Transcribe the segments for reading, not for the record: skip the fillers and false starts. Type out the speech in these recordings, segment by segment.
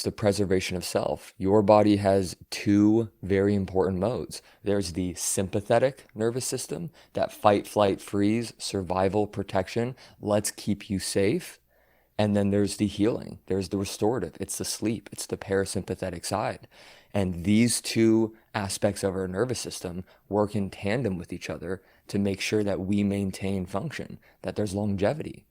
it's the preservation of self. Your body has two very important modes. There's the sympathetic nervous system, that fight, flight, freeze, survival, protection, let's keep you safe. And then there's the healing, there's the restorative, it's the sleep, it's the parasympathetic side. And these two aspects of our nervous system work in tandem with each other to make sure that we maintain function, that there's longevity.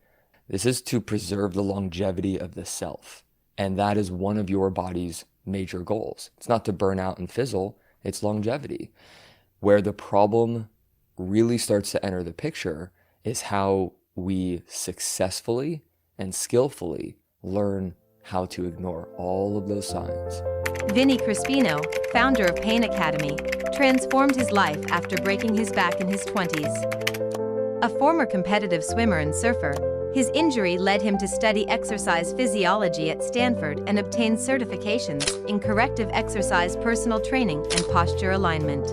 This is to preserve the longevity of the self. And that is one of your body's major goals. It's not to burn out and fizzle, it's longevity. Where the problem really starts to enter the picture is how we successfully and skillfully learn how to ignore all of those signs. Vinny Crispino, founder of Pain Academy, transformed his life after breaking his back in his 20s. A former competitive swimmer and surfer, his injury led him to study exercise physiology at Stanford and obtain certifications in corrective exercise personal training and posture alignment.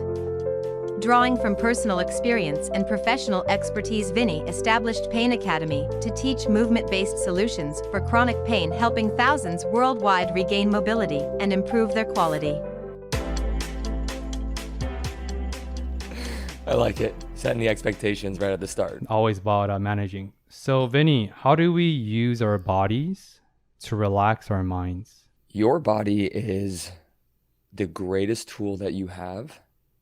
Drawing from personal experience and professional expertise, Vinny established Pain Academy to teach movement-based solutions for chronic pain, helping thousands worldwide regain mobility and improve their quality. I like it. Setting the expectations right at the start. Always about managing. So, Vinny, how do we use our bodies to relax our minds? Your body is the greatest tool that you have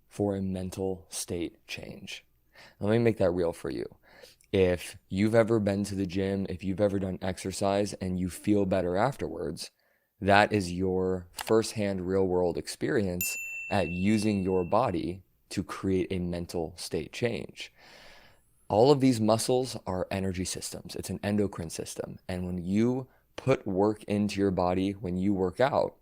for a mental state change. Let me make that real for you. If you've ever been to the gym, if you've ever done exercise and you feel better afterwards, that is your firsthand real world experience at using your body to create a mental state change. All of these muscles are energy systems. It's an endocrine system. And when you put work into your body, when you work out,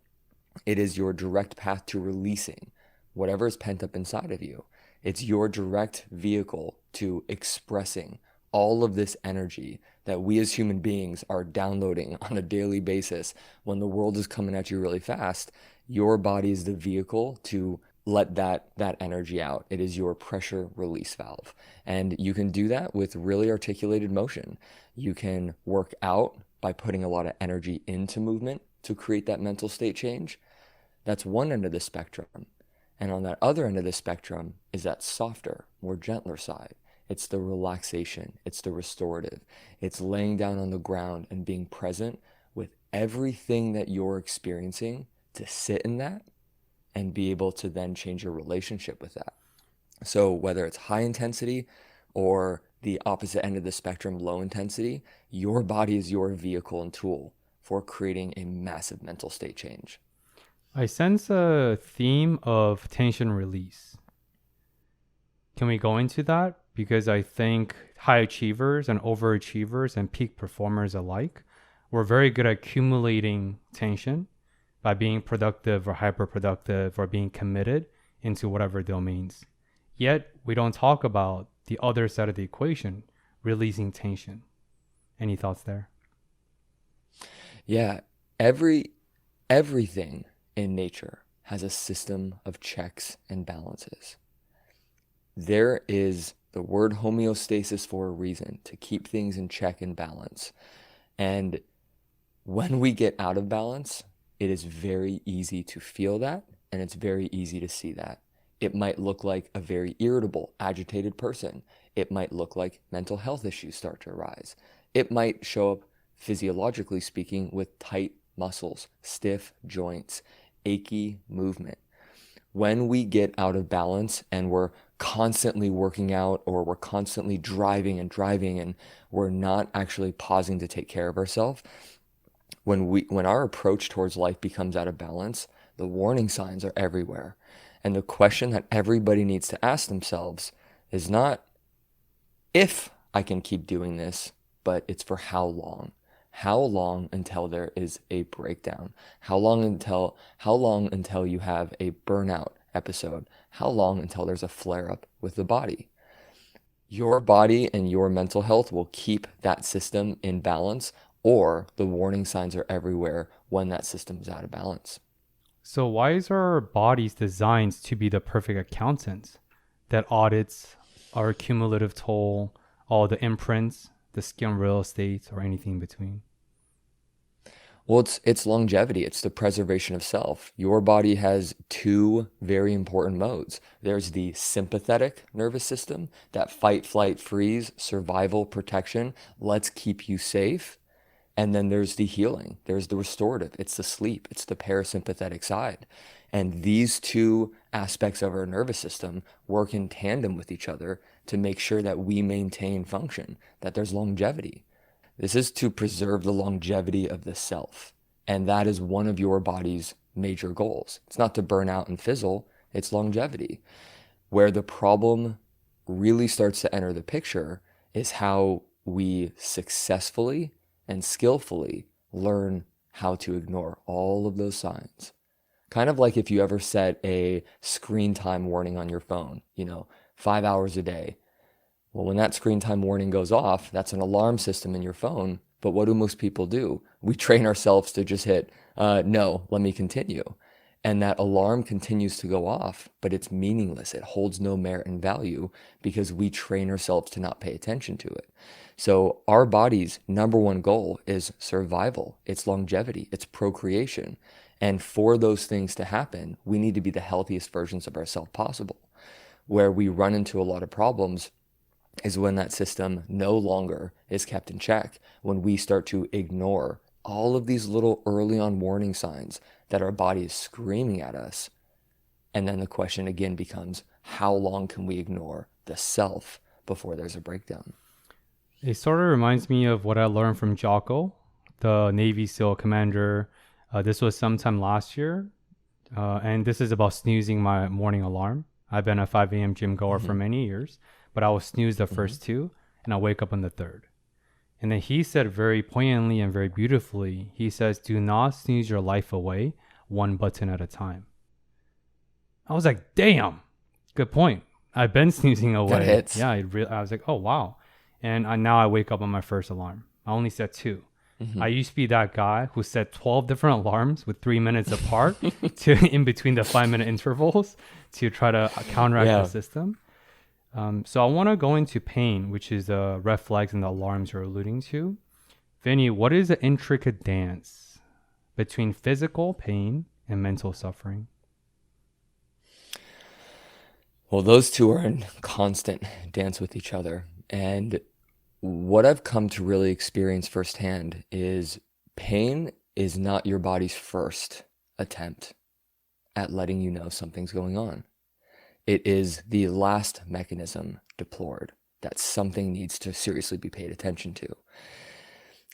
it is your direct path to releasing whatever is pent up inside of you. It's your direct vehicle to expressing all of this energy that we as human beings are downloading on a daily basis. When the world is coming at you really fast, your body is the vehicle to let that energy out. It is your pressure release valve. And you can do that with really articulated motion. You can work out by putting a lot of energy into movement to create that mental state change. That's one end of the spectrum. And on that other end of the spectrum is that softer, more gentler side. It's the relaxation, it's the restorative. It's laying down on the ground and being present with everything that you're experiencing to sit in that and be able to then change your relationship with that. So whether it's high intensity or the opposite end of the spectrum, low intensity, your body is your vehicle and tool for creating a massive mental state change. I sense a theme of tension release. Can we go into that? Because I think high achievers and overachievers and peak performers alike, we're very good at accumulating tension by being productive or hyperproductive or being committed into whatever domains. Yet we don't talk about the other side of the equation, releasing tension. Any thoughts there? Yeah, everything in nature has a system of checks and balances. There is the word homeostasis for a reason, to keep things in check and balance. And when we get out of balance, it is very easy to feel that, and it's very easy to see that. It might look like a very irritable, agitated person. It might look like mental health issues start to arise. It might show up, physiologically speaking, with tight muscles, stiff joints, achy movement. When we get out of balance and we're constantly working out, or we're constantly driving and we're not actually pausing to take care of ourselves, when our approach towards life becomes out of balance, the warning signs are everywhere. And the question that everybody needs to ask themselves is not if I can keep doing this, but it's for how long. How long until there is a breakdown? How long until you have a burnout episode? How long until there's a flare-up with the body? Your body and your mental health will keep that system in balance, or the warning signs are everywhere when that system is out of balance. So why is our bodies designed to be the perfect accountant that audits our cumulative toll, all the imprints, the skin real estate, or anything in between? Well, it's longevity. It's the preservation of self. Your body has two very important modes. There's the sympathetic nervous system, that fight, flight, freeze, survival, protection. Let's keep you safe. And then there's the healing. There's the restorative. It's the sleep. It's the parasympathetic side. And these two aspects of our nervous system work in tandem with each other to make sure that we maintain function, that there's longevity. This is to preserve the longevity of the self. And that is one of your body's major goals. It's not to burn out and fizzle, it's longevity. Where the problem really starts to enter the picture is how we successfully and skillfully learn how to ignore all of those signs. Kind of like if you ever set a screen time warning on your phone, 5 hours a day. Well, when that screen time warning goes off, that's an alarm system in your phone. But what do most people do? We train ourselves to just hit, no, let me continue. And that alarm continues to go off, but it's meaningless. It holds no merit and value because we train ourselves to not pay attention to it. So our body's number one goal is survival. It's longevity. It's procreation. And for those things to happen, we need to be the healthiest versions of ourselves possible. Where we run into a lot of problems is when that system no longer is kept in check, when we start to ignore all of these little early on warning signs that our body is screaming at us. And then the question again becomes, how long can we ignore the self before there's a breakdown? It sort of reminds me of what I learned from Jocko, the Navy SEAL commander. This was sometime last year. And this is about snoozing my morning alarm. I've been a 5 a.m. gym goer for many years, but I will snooze the first two and I'll wake up on the third. And then he said very poignantly and very beautifully, he says, do not snooze your life away one button at a time. I was like, damn, good point. I've been snoozing away. That hits. Yeah, I was like, oh, wow. And now I wake up on my first alarm. I only set two. I used to be that guy who set 12 different alarms with 3 minutes apart to in between the 5-minute intervals to try to counteract the system. So I want to go into pain, which is the red flags and the alarms you're alluding to. Vinny, what is the intricate dance between physical pain and mental suffering? Well, those two are in constant dance with each other. And what I've come to really experience firsthand is pain is not your body's first attempt at letting you know something's going on. It is the last mechanism deployed that something needs to seriously be paid attention to.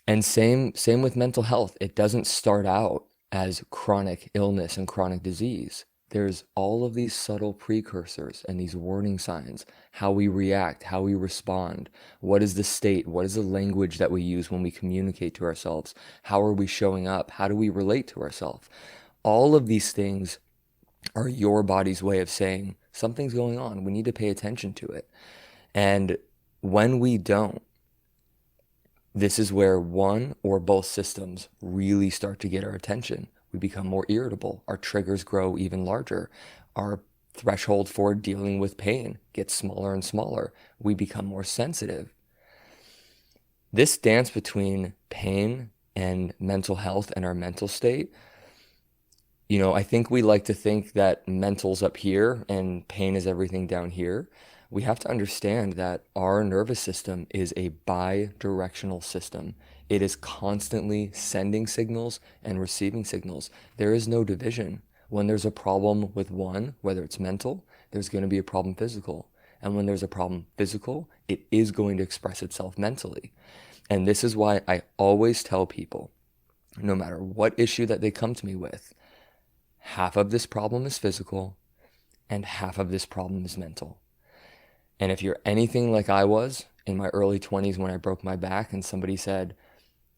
And same with mental health. It doesn't start out as chronic illness and chronic disease. There's all of these subtle precursors and these warning signs, how we react, how we respond, what is the state, what is the language that we use when we communicate to ourselves, how are we showing up, how do we relate to ourselves. All of these things are your body's way of saying something's going on, we need to pay attention to it. And when we don't, this is where one or both systems really start to get our attention. We become more irritable. Our triggers grow even larger. Our threshold for dealing with pain gets smaller and smaller. We become more sensitive. This dance between pain and mental health and our mental state, I think we like to think that mental's up here and pain is everything down here. We have to understand that our nervous system is a bi-directional system. It is constantly sending signals and receiving signals. There is no division. When there's a problem with one, whether it's mental, there's going to be a problem physical. And when there's a problem physical, it is going to express itself mentally. And this is why I always tell people, no matter what issue that they come to me with, half of this problem is physical and half of this problem is mental. And if you're anything like I was in my early 20s when I broke my back and somebody said,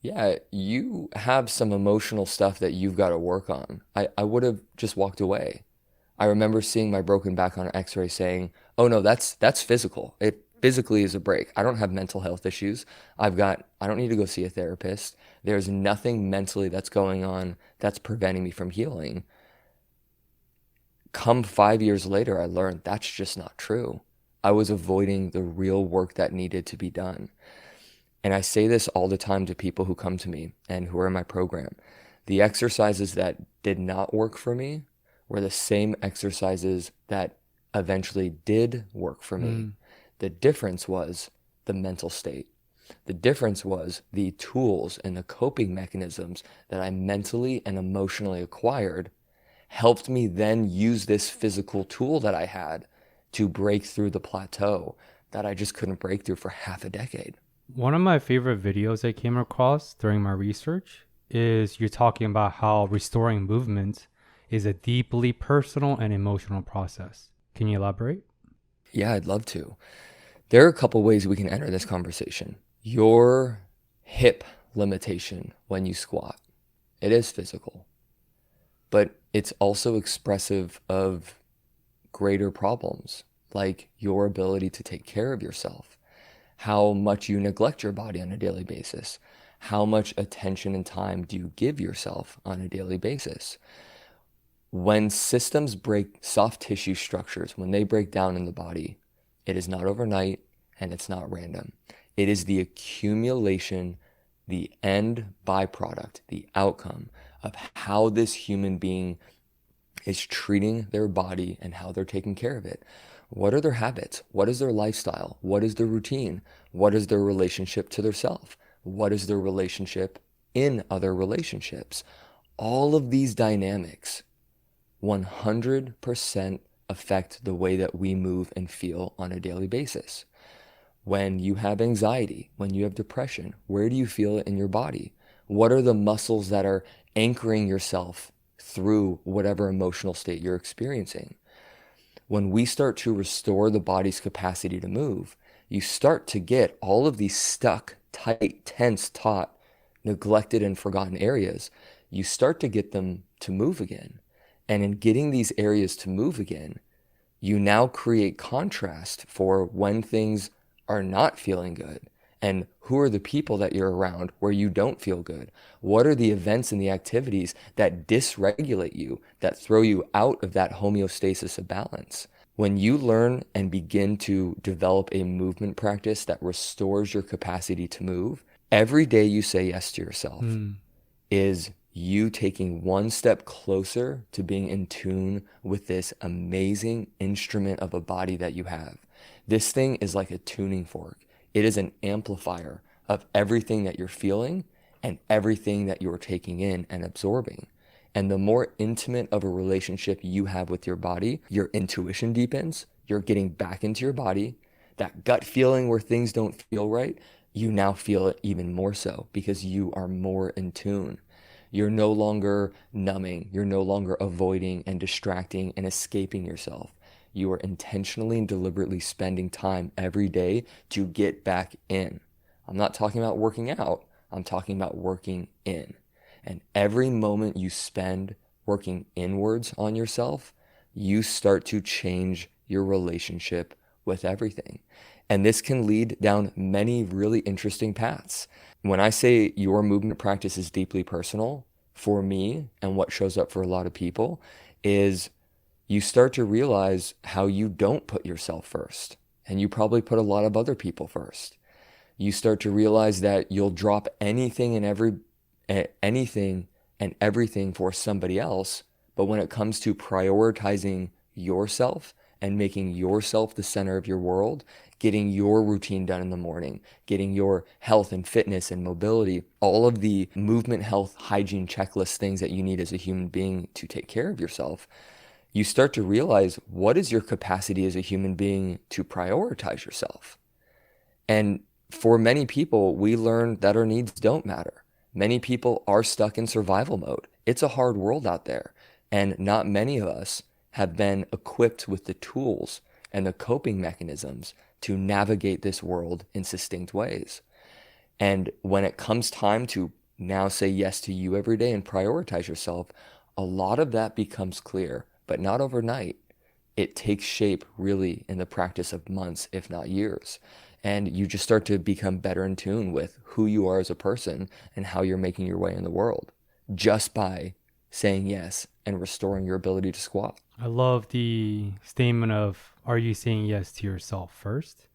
yeah, you have some emotional stuff that you've got to work on, I would have just walked away. I remember seeing my broken back on an x-ray saying, oh no, that's physical. It physically is a break. I don't have mental health issues. I don't need to go see a therapist. There's nothing mentally that's going on that's preventing me from healing. Come 5 years later, I learned that's just not true. I was avoiding the real work that needed to be done. And I say this all the time to people who come to me and who are in my program. The exercises that did not work for me were the same exercises that eventually did work for me. The difference was the mental state. The difference was the tools and the coping mechanisms that I mentally and emotionally acquired helped me then use this physical tool that I had to break through the plateau that I just couldn't break through for half a decade. One of my favorite videos I came across during my research is you're talking about how restoring movement is a deeply personal and emotional process. Can you elaborate? Yeah, I'd love to. There are a couple ways we can enter this conversation. Your hip limitation when you squat, it is physical, but it's also expressive of greater problems, like your ability to take care of yourself, how much you neglect your body on a daily basis, how much attention and time do you give yourself on a daily basis. When systems break, soft tissue structures, when they break down in the body, it is not overnight and it's not random. It is the accumulation, the end byproduct, the outcome of how this human being is treating their body and how they're taking care of it. What are their habits? What is their lifestyle? What is their routine? What is their relationship to their self? What is their relationship in other relationships? All of these dynamics 100% affect the way that we move and feel on a daily basis. When you have anxiety, when you have depression, where do you feel it in your body? What are the muscles that are anchoring yourself through whatever emotional state you're experiencing? When we start to restore the body's capacity to move, you start to get all of these stuck, tight, tense, taut, neglected, and forgotten areas. You start to get them to move again. And in getting these areas to move again, you now create contrast for when things are not feeling good. And who are the people that you're around where you don't feel good? What are the events and the activities that dysregulate you, that throw you out of that homeostasis of balance? When you learn and begin to develop a movement practice that restores your capacity to move, every day you say yes to yourself is you taking one step closer to being in tune with this amazing instrument of a body that you have. This thing is like a tuning fork. It is an amplifier of everything that you're feeling and everything that you're taking in and absorbing. And the more intimate of a relationship you have with your body, your intuition deepens, you're getting back into your body. That gut feeling where things don't feel right, you now feel it even more so because you are more in tune. You're no longer numbing, you're no longer avoiding and distracting and escaping yourself. You are intentionally and deliberately spending time every day to get back in. I'm not talking about working out, I'm talking about working in. And every moment you spend working inwards on yourself, you start to change your relationship with everything. And this can lead down many really interesting paths. When I say your movement practice is deeply personal, for me, and what shows up for a lot of people, is you start to realize how you don't put yourself first. And you probably put a lot of other people first. You start to realize that you'll drop anything and everything for somebody else. But when it comes to prioritizing yourself and making yourself the center of your world, getting your routine done in the morning, getting your health and fitness and mobility, all of the movement, health, hygiene checklist things that you need as a human being to take care of yourself, you start to realize what is your capacity as a human being to prioritize yourself. And for many people, we learn that our needs don't matter. Many people are stuck in survival mode. It's a hard world out there. And not many of us have been equipped with the tools and the coping mechanisms to navigate this world in succinct ways. And when it comes time to now say yes to you every day and prioritize yourself, a lot of that becomes clear, but not overnight. It takes shape really in the practice of months, if not years. And you just start to become better in tune with who you are as a person and how you're making your way in the world just by saying yes and restoring your ability to squat. I love the statement of, are you saying yes to yourself first?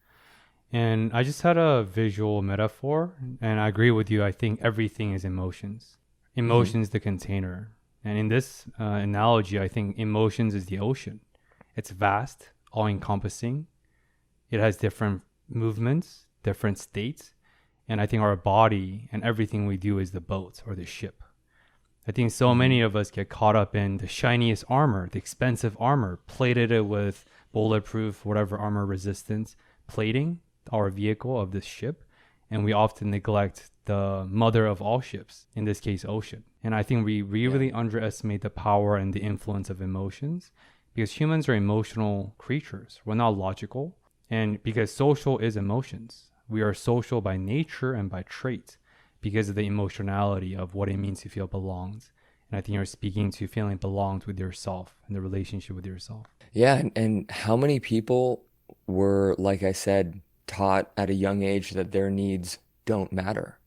And I just had a visual metaphor, and I agree with you. I think everything is emotions. Emotions, the container. And in this analogy, I think emotions is the ocean. It's vast, all encompassing. It has different movements, different states. And I think our body and everything we do is the boat or the ship. I think so many of us get caught up in the shiniest armor, the expensive armor, plated it with bulletproof, whatever armor resistance, plating our vehicle of this ship. And we often neglect the mother of all ships, in this case, ocean. And I think we really underestimate the power and the influence of emotions because humans are emotional creatures. We're not logical. And because social is emotions, we are social by nature and by trait because of the emotionality of what it means to feel belonged. And I think you're speaking to feeling belonged with yourself and the relationship with yourself. Yeah, and how many people were, like I said, taught at a young age that their needs don't matter?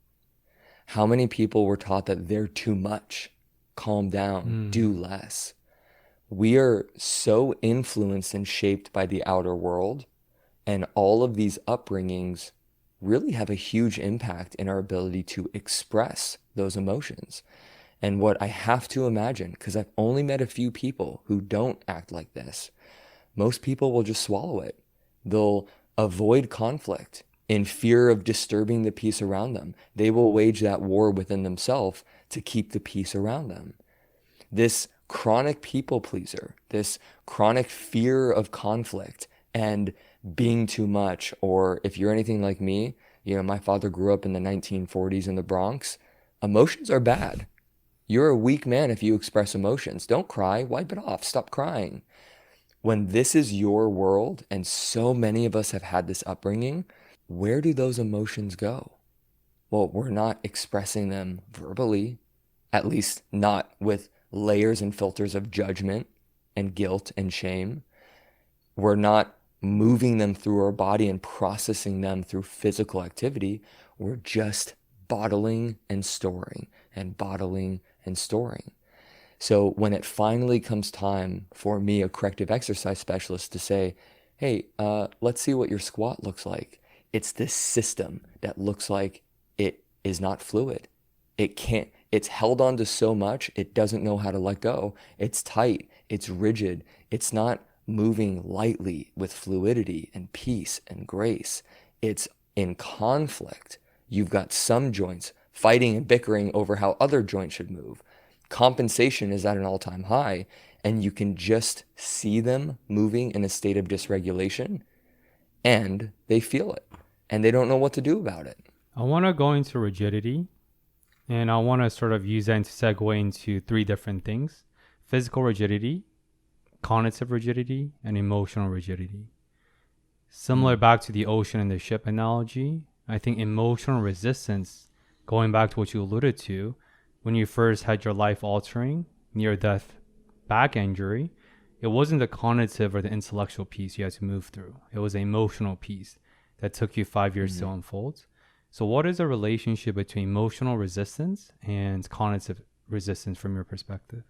How many people were taught that they're too much, calm down, do less? We are so influenced and shaped by the outer world, and all of these upbringings really have a huge impact in our ability to express those emotions. And what I have to imagine, because I've only met a few people who don't act like this, most people will just swallow it. They'll avoid conflict in fear of disturbing the peace around them. They will wage that war within themselves to keep the peace around them. This chronic people pleaser, this chronic fear of conflict and being too much, or if you're anything like me, my father grew up in the 1940s in the Bronx. Emotions are bad. You're a weak man if you express emotions. Don't cry, wipe it off, stop crying. When this is your world, and so many of us have had this upbringing, where do those emotions go? Well, we're not expressing them verbally, at least not with layers and filters of judgment and guilt and shame. We're not moving them through our body and processing them through physical activity. We're just bottling and storing and bottling and storing. So when it finally comes time for me, a corrective exercise specialist, to say, hey, let's see what your squat looks like. It's this system that looks like it is not fluid. It's held on to so much, it doesn't know how to let go. It's tight, it's rigid, it's not moving lightly with fluidity and peace and grace. It's in conflict. You've got some joints fighting and bickering over how other joints should move. Compensation is at an all-time high, and you can just see them moving in a state of dysregulation, and they feel it, and they don't know what to do about it. I want to go into rigidity, and I want to sort of use that to segue into three different things: physical rigidity, cognitive rigidity, and emotional rigidity. Similar back to the ocean and the ship analogy, I think emotional resistance, going back to what you alluded to, when you first had your life-altering, near-death back injury, it wasn't the cognitive or the intellectual piece you had to move through. It was the emotional piece that took you 5 years to unfold. So what is the relationship between emotional resistance and cognitive resistance from your perspective?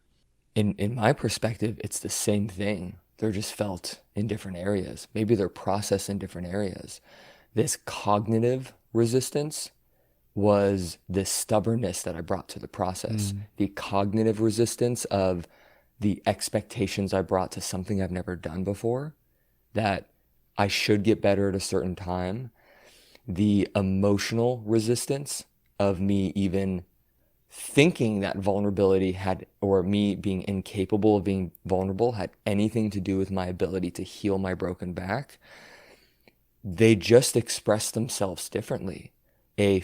In my perspective, it's the same thing. They're just felt in different areas. Maybe they're processed in different areas. This cognitive resistance was the stubbornness that I brought to the process. The cognitive resistance of the expectations I brought to something I've never done before, that I should get better at a certain time. The emotional resistance of me even thinking that vulnerability had, or me being incapable of being vulnerable, had anything to do with my ability to heal my broken back. They just express themselves differently. A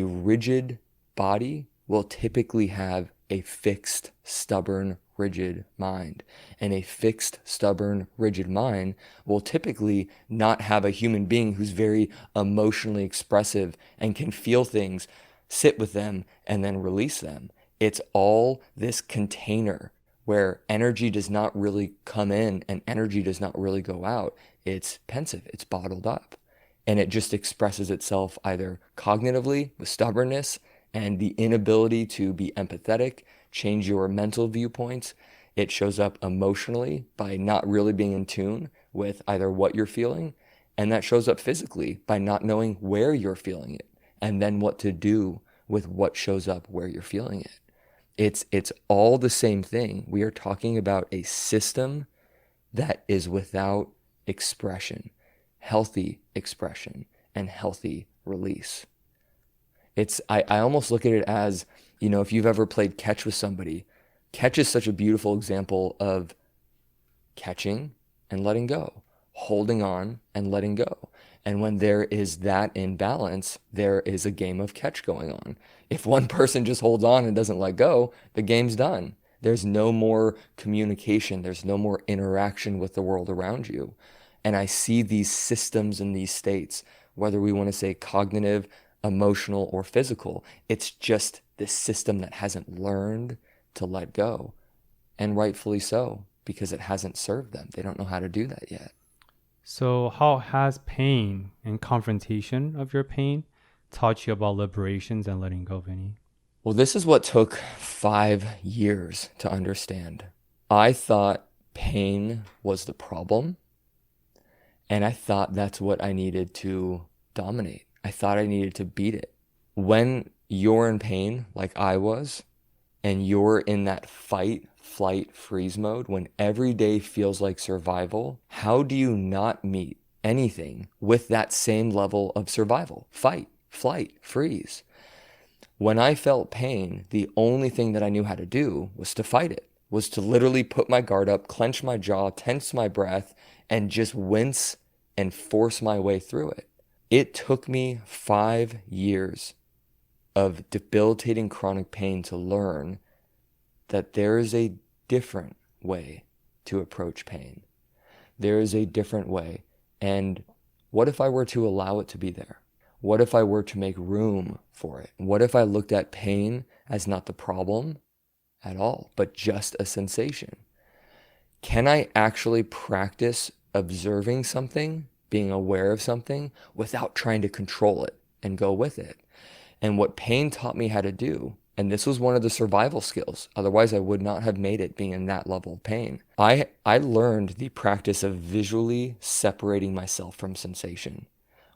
rigid body will typically have a fixed, stubborn, rigid mind. And a fixed, stubborn, rigid mind will typically not have a human being who's very emotionally expressive and can feel things, sit with them, and then release them. It's all this container where energy does not really come in and energy does not really go out. It's pensive, it's bottled up. And it just expresses itself either cognitively with stubbornness and the inability to be empathetic, change your mental viewpoints. It shows up emotionally by not really being in tune with either what you're feeling And that shows up physically by not knowing where you're feeling it and then what to do with what shows up where you're feeling it. It's all the same thing. We are talking about a system that is without expression, healthy expression, and healthy release. I almost look at it as, if you've ever played catch with somebody, catch is such a beautiful example of catching and letting go, holding on and letting go. And when there is that imbalance, there is a game of catch going on. If one person just holds on and doesn't let go, the game's done. There's no more communication. There's no more interaction with the world around you. And I see these systems and these states, whether we want to say cognitive, emotional, or physical, it's just this system that hasn't learned to let go. And rightfully so, because it hasn't served them. They don't know how to do that yet. So how has pain and confrontation of your pain taught you about liberations and letting go, Vinny? Well, this is what took 5 years to understand. I thought pain was the problem, and I thought that's what I needed to dominate. I thought I needed to beat it. When you're in pain, like I was, and you're in that fight, flight, freeze mode, when every day feels like survival, how do you not meet anything with that same level of survival? Fight, flight, freeze. When I felt pain, the only thing that I knew how to do was to fight it, was to literally put my guard up, clench my jaw, tense my breath, and just wince and force my way through it. It took me 5 years of debilitating chronic pain to learn that there is a different way to approach pain. There is a different way. And what if I were to allow it to be there? What if I were to make room for it? What if I looked at pain as not the problem at all, but just a sensation? Can I actually practice observing something, being aware of something, without trying to control it and go with it? And what pain taught me how to do, and this was one of the survival skills, otherwise I would not have made it being in that level of pain. I learned the practice of visually separating myself from sensation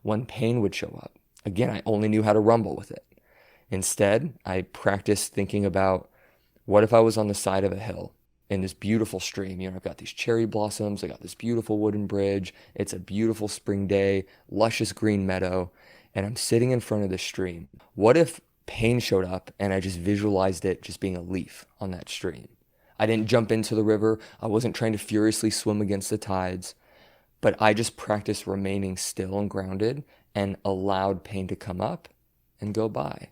when pain would show up. Again, I only knew how to rumble with it. Instead, I practiced thinking about, what if I was on the side of a hill in this beautiful stream? I've got these cherry blossoms, I got this beautiful wooden bridge, it's a beautiful spring day, luscious green meadow, and I'm sitting in front of the stream. What if pain showed up and I just visualized it just being a leaf on that stream? I didn't jump into the river. I wasn't trying to furiously swim against the tides, but I just practiced remaining still and grounded and allowed pain to come up and go by.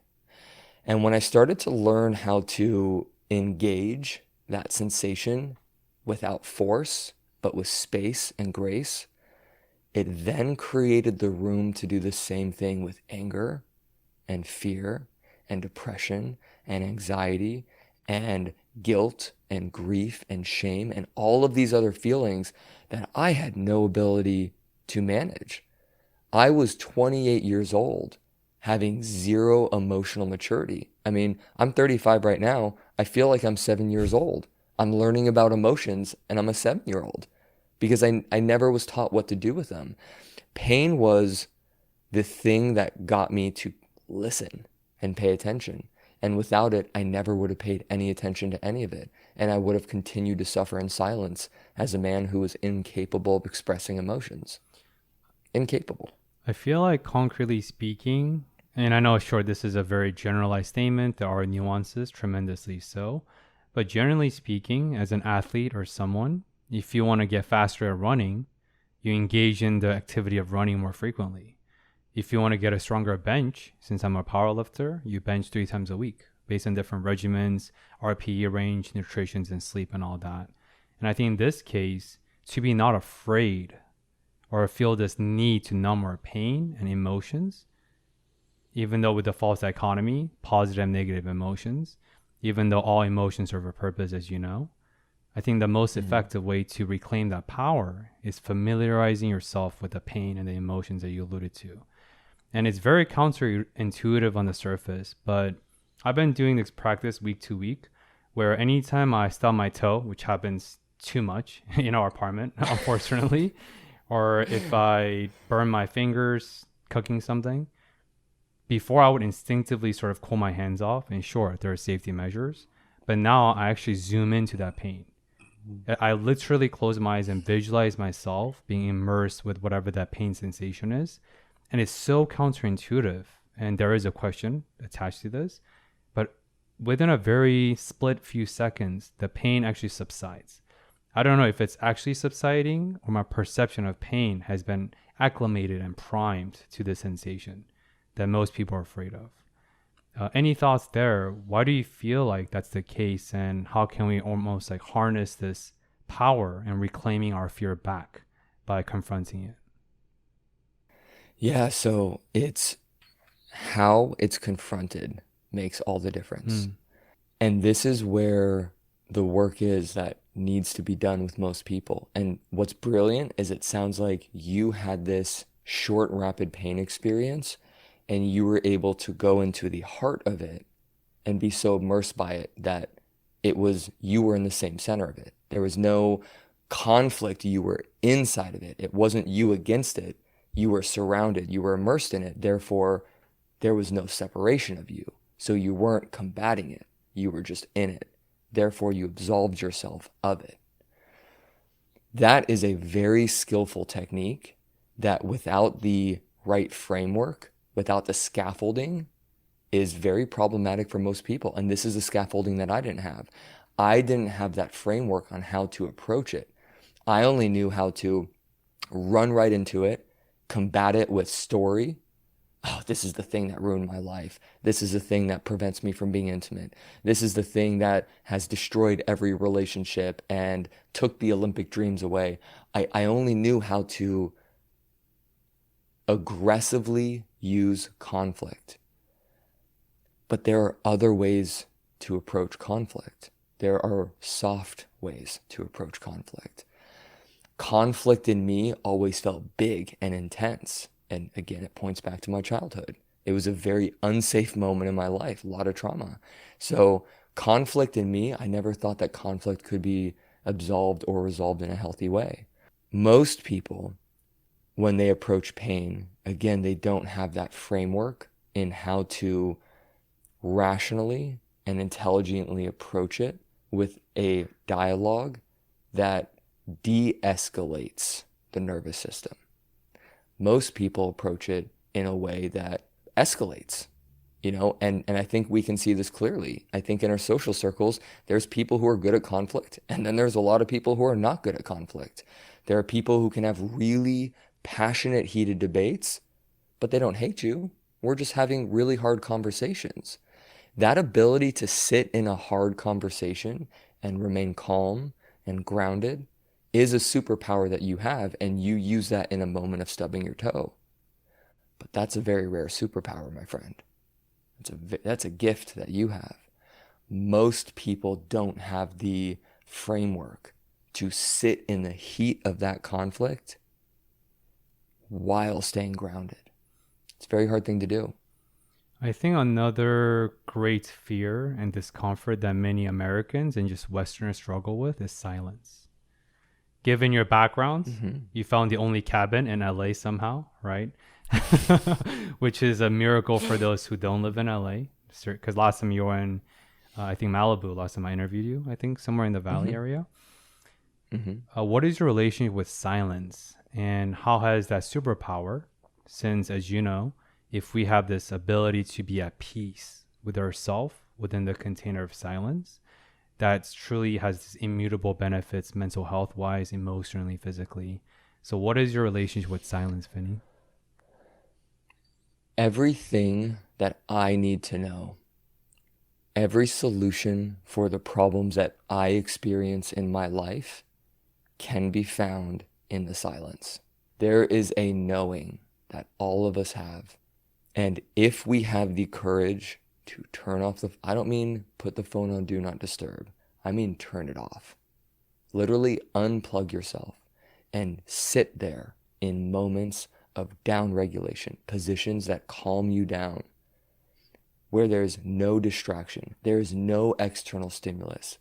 And when I started to learn how to engage that sensation without force, but with space and grace, it then created the room to do the same thing with anger and fear and depression and anxiety and guilt and grief and shame and all of these other feelings that I had no ability to manage. I was 28 years old, having zero emotional maturity. I mean, I'm 35 right now. I feel like I'm 7 years old. I'm learning about emotions and I'm a 7-year-old because I never was taught what to do with them. Pain was the thing that got me to listen and pay attention. And without it, I never would have paid any attention to any of it. And I would have continued to suffer in silence as a man who was incapable of expressing emotions. Incapable. I feel like, concretely speaking, and I know, sure, this is a very generalized statement, there are nuances, tremendously so, but generally speaking, as an athlete or someone, if you want to get faster at running, you engage in the activity of running more frequently. If you want to get a stronger bench, since I'm a power lifter, you bench 3 times a week based on different regimens, RPE range, nutrition, and sleep and all that. And I think in this case, to be not afraid or feel this need to numb our pain and emotions, even though with the false dichotomy, positive and negative emotions, even though all emotions serve a purpose, as you know, I think the most effective way to reclaim that power is familiarizing yourself with the pain and the emotions that you alluded to. And it's very counterintuitive on the surface, but I've been doing this practice week to week, where anytime I stub my toe, which happens too much in our apartment, unfortunately, Or if I burn my fingers cooking something, before I would instinctively sort of cool my hands off, and sure, there are safety measures, but now I actually zoom into that pain. I literally close my eyes and visualize myself being immersed with whatever that pain sensation is. And it's so counterintuitive. And there is a question attached to this, but within a very split few seconds, the pain actually subsides. I don't know if it's actually subsiding or my perception of pain has been acclimated and primed to the sensation that most people are afraid of. Any thoughts there? Why do you feel like that's the case, and how can we almost like harness this power and reclaiming our fear back by confronting it? Yeah, so it's how it's confronted makes all the difference. Mm. And this is where the work is that needs to be done with most people. And what's brilliant is it sounds like you had this short, rapid pain experience and you were able to go into the heart of it and be so immersed by it that it was you were in the same center of it. There was no conflict. You were inside of it. It wasn't you against it. You were surrounded. You were immersed in it. Therefore, there was no separation of you. So you weren't combating it. You were just in it. Therefore, you absolved yourself of it. That is a very skillful technique that without the right framework, without the scaffolding, is very problematic for most people. And this is the scaffolding that I didn't have. I didn't have that framework on how to approach it. I only knew how to run right into it, combat it with story. Oh, this is the thing that ruined my life. This is the thing that prevents me from being intimate. This is the thing that has destroyed every relationship and took the Olympic dreams away. I only knew how to aggressively use conflict. But there are other ways to approach conflict. There are soft ways to approach conflict. Conflict in me always felt big and intense. And again, it points back to my childhood. It was a very unsafe moment in my life, a lot of trauma. So conflict in me, I never thought that conflict could be absolved or resolved in a healthy way. Most people, when they approach pain, again, they don't have that framework in how to rationally and intelligently approach it with a dialogue that de-escalates the nervous system. Most people approach it in a way that escalates, and I think we can see this clearly. I think in our social circles, there's people who are good at conflict, and then there's a lot of people who are not good at conflict. There are people who can have really passionate, heated debates, but they don't hate you. We're just having really hard conversations. That ability to sit in a hard conversation and remain calm and grounded is a superpower that you have, and you use that in a moment of stubbing your toe. But that's a very rare superpower, my friend. That's a gift that you have. Most people don't have the framework to sit in the heat of that conflict while staying grounded. It's a very hard thing to do. I think another great fear and discomfort that many Americans and just Westerners struggle with is silence. Given your background, you found the only cabin in LA somehow, right? Which is a miracle for those who don't live in LA. Because last time you were in, I think Malibu, last time I interviewed you, I think somewhere in the Valley area. What is your relationship with silence, and how has that superpower, since, as you know, if we have this ability to be at peace with ourselves within the container of silence, that truly has immutable benefits mental health wise, emotionally, physically. So what is your relationship with silence, Vinny? Everything that I need to know, every solution for the problems that I experience in my life can be found in the silence. There is a knowing that all of us have. And if we have the courage to turn off I don't mean put the phone on do not disturb. I mean turn it off. Literally unplug yourself and sit there in moments of down regulation, positions that calm you down, where there's no distraction, there is no external stimulus.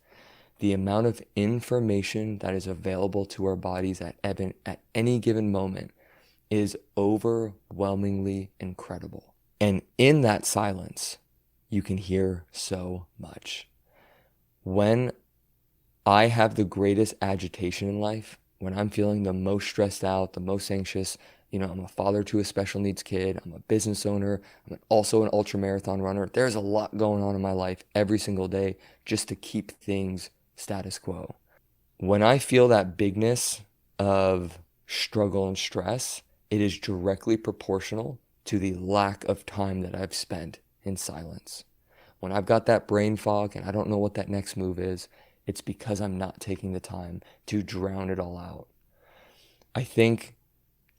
the amount of information that is available to our bodies at any given moment is overwhelmingly incredible. And in that silence, you can hear so much. When I have the greatest agitation in life, when I'm feeling the most stressed out, the most anxious, I'm a father to a special needs kid, I'm a business owner, I'm also an ultra marathon runner. There's a lot going on in my life every single day just to keep things status quo. When I feel that bigness of struggle and stress, it is directly proportional to the lack of time that I've spent in silence. When I've got that brain fog and I don't know what that next move is, it's because I'm not taking the time to drown it all out. I think,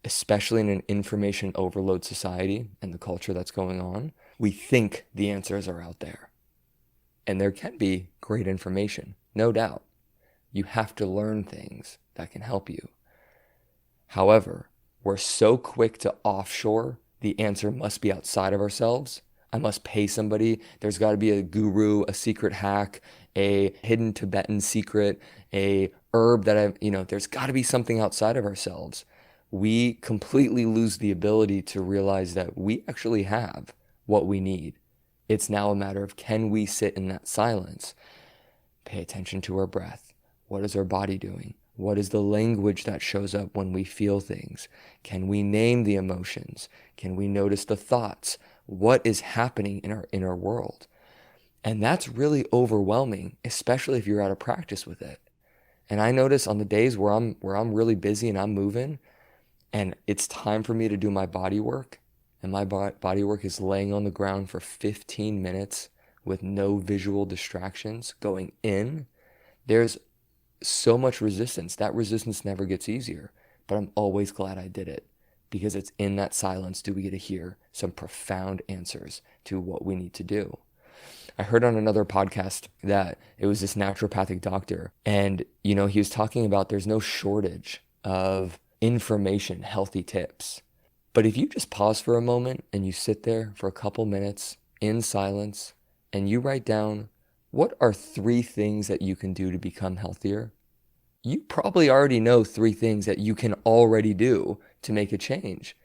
especially in an information overload society and the culture that's going on, we think the answers are out there. And there can be great information, no doubt. You have to learn things that can help you. However, we're so quick to offshore the answer must be outside of ourselves. I must pay somebody. There's got to be a guru, a secret hack, a hidden Tibetan secret, a herb that there's got to be something outside of ourselves. We completely lose the ability to realize that we actually have what we need. It's now a matter of, can we sit in that silence? Pay attention to our breath. What is our body doing? What is the language that shows up when we feel things? Can we name the emotions? Can we notice the thoughts? What is happening in our inner world? And that's really overwhelming, especially if you're out of practice with it. And I notice on the days where I'm really busy and I'm moving, and it's time for me to do my body work, and my body work is laying on the ground for 15 minutes with no visual distractions going in, there's so much resistance. That resistance never gets easier, but I'm always glad I did it, because it's in that silence do we get to hear some profound answers to what we need to do. I heard on another podcast that it was this naturopathic doctor, and he was talking about there's no shortage of information, healthy tips. But if you just pause for a moment and you sit there for a couple minutes in silence and you write down, what are 3 things that you can do to become healthier? You probably already know 3 things that you can already do to make a change.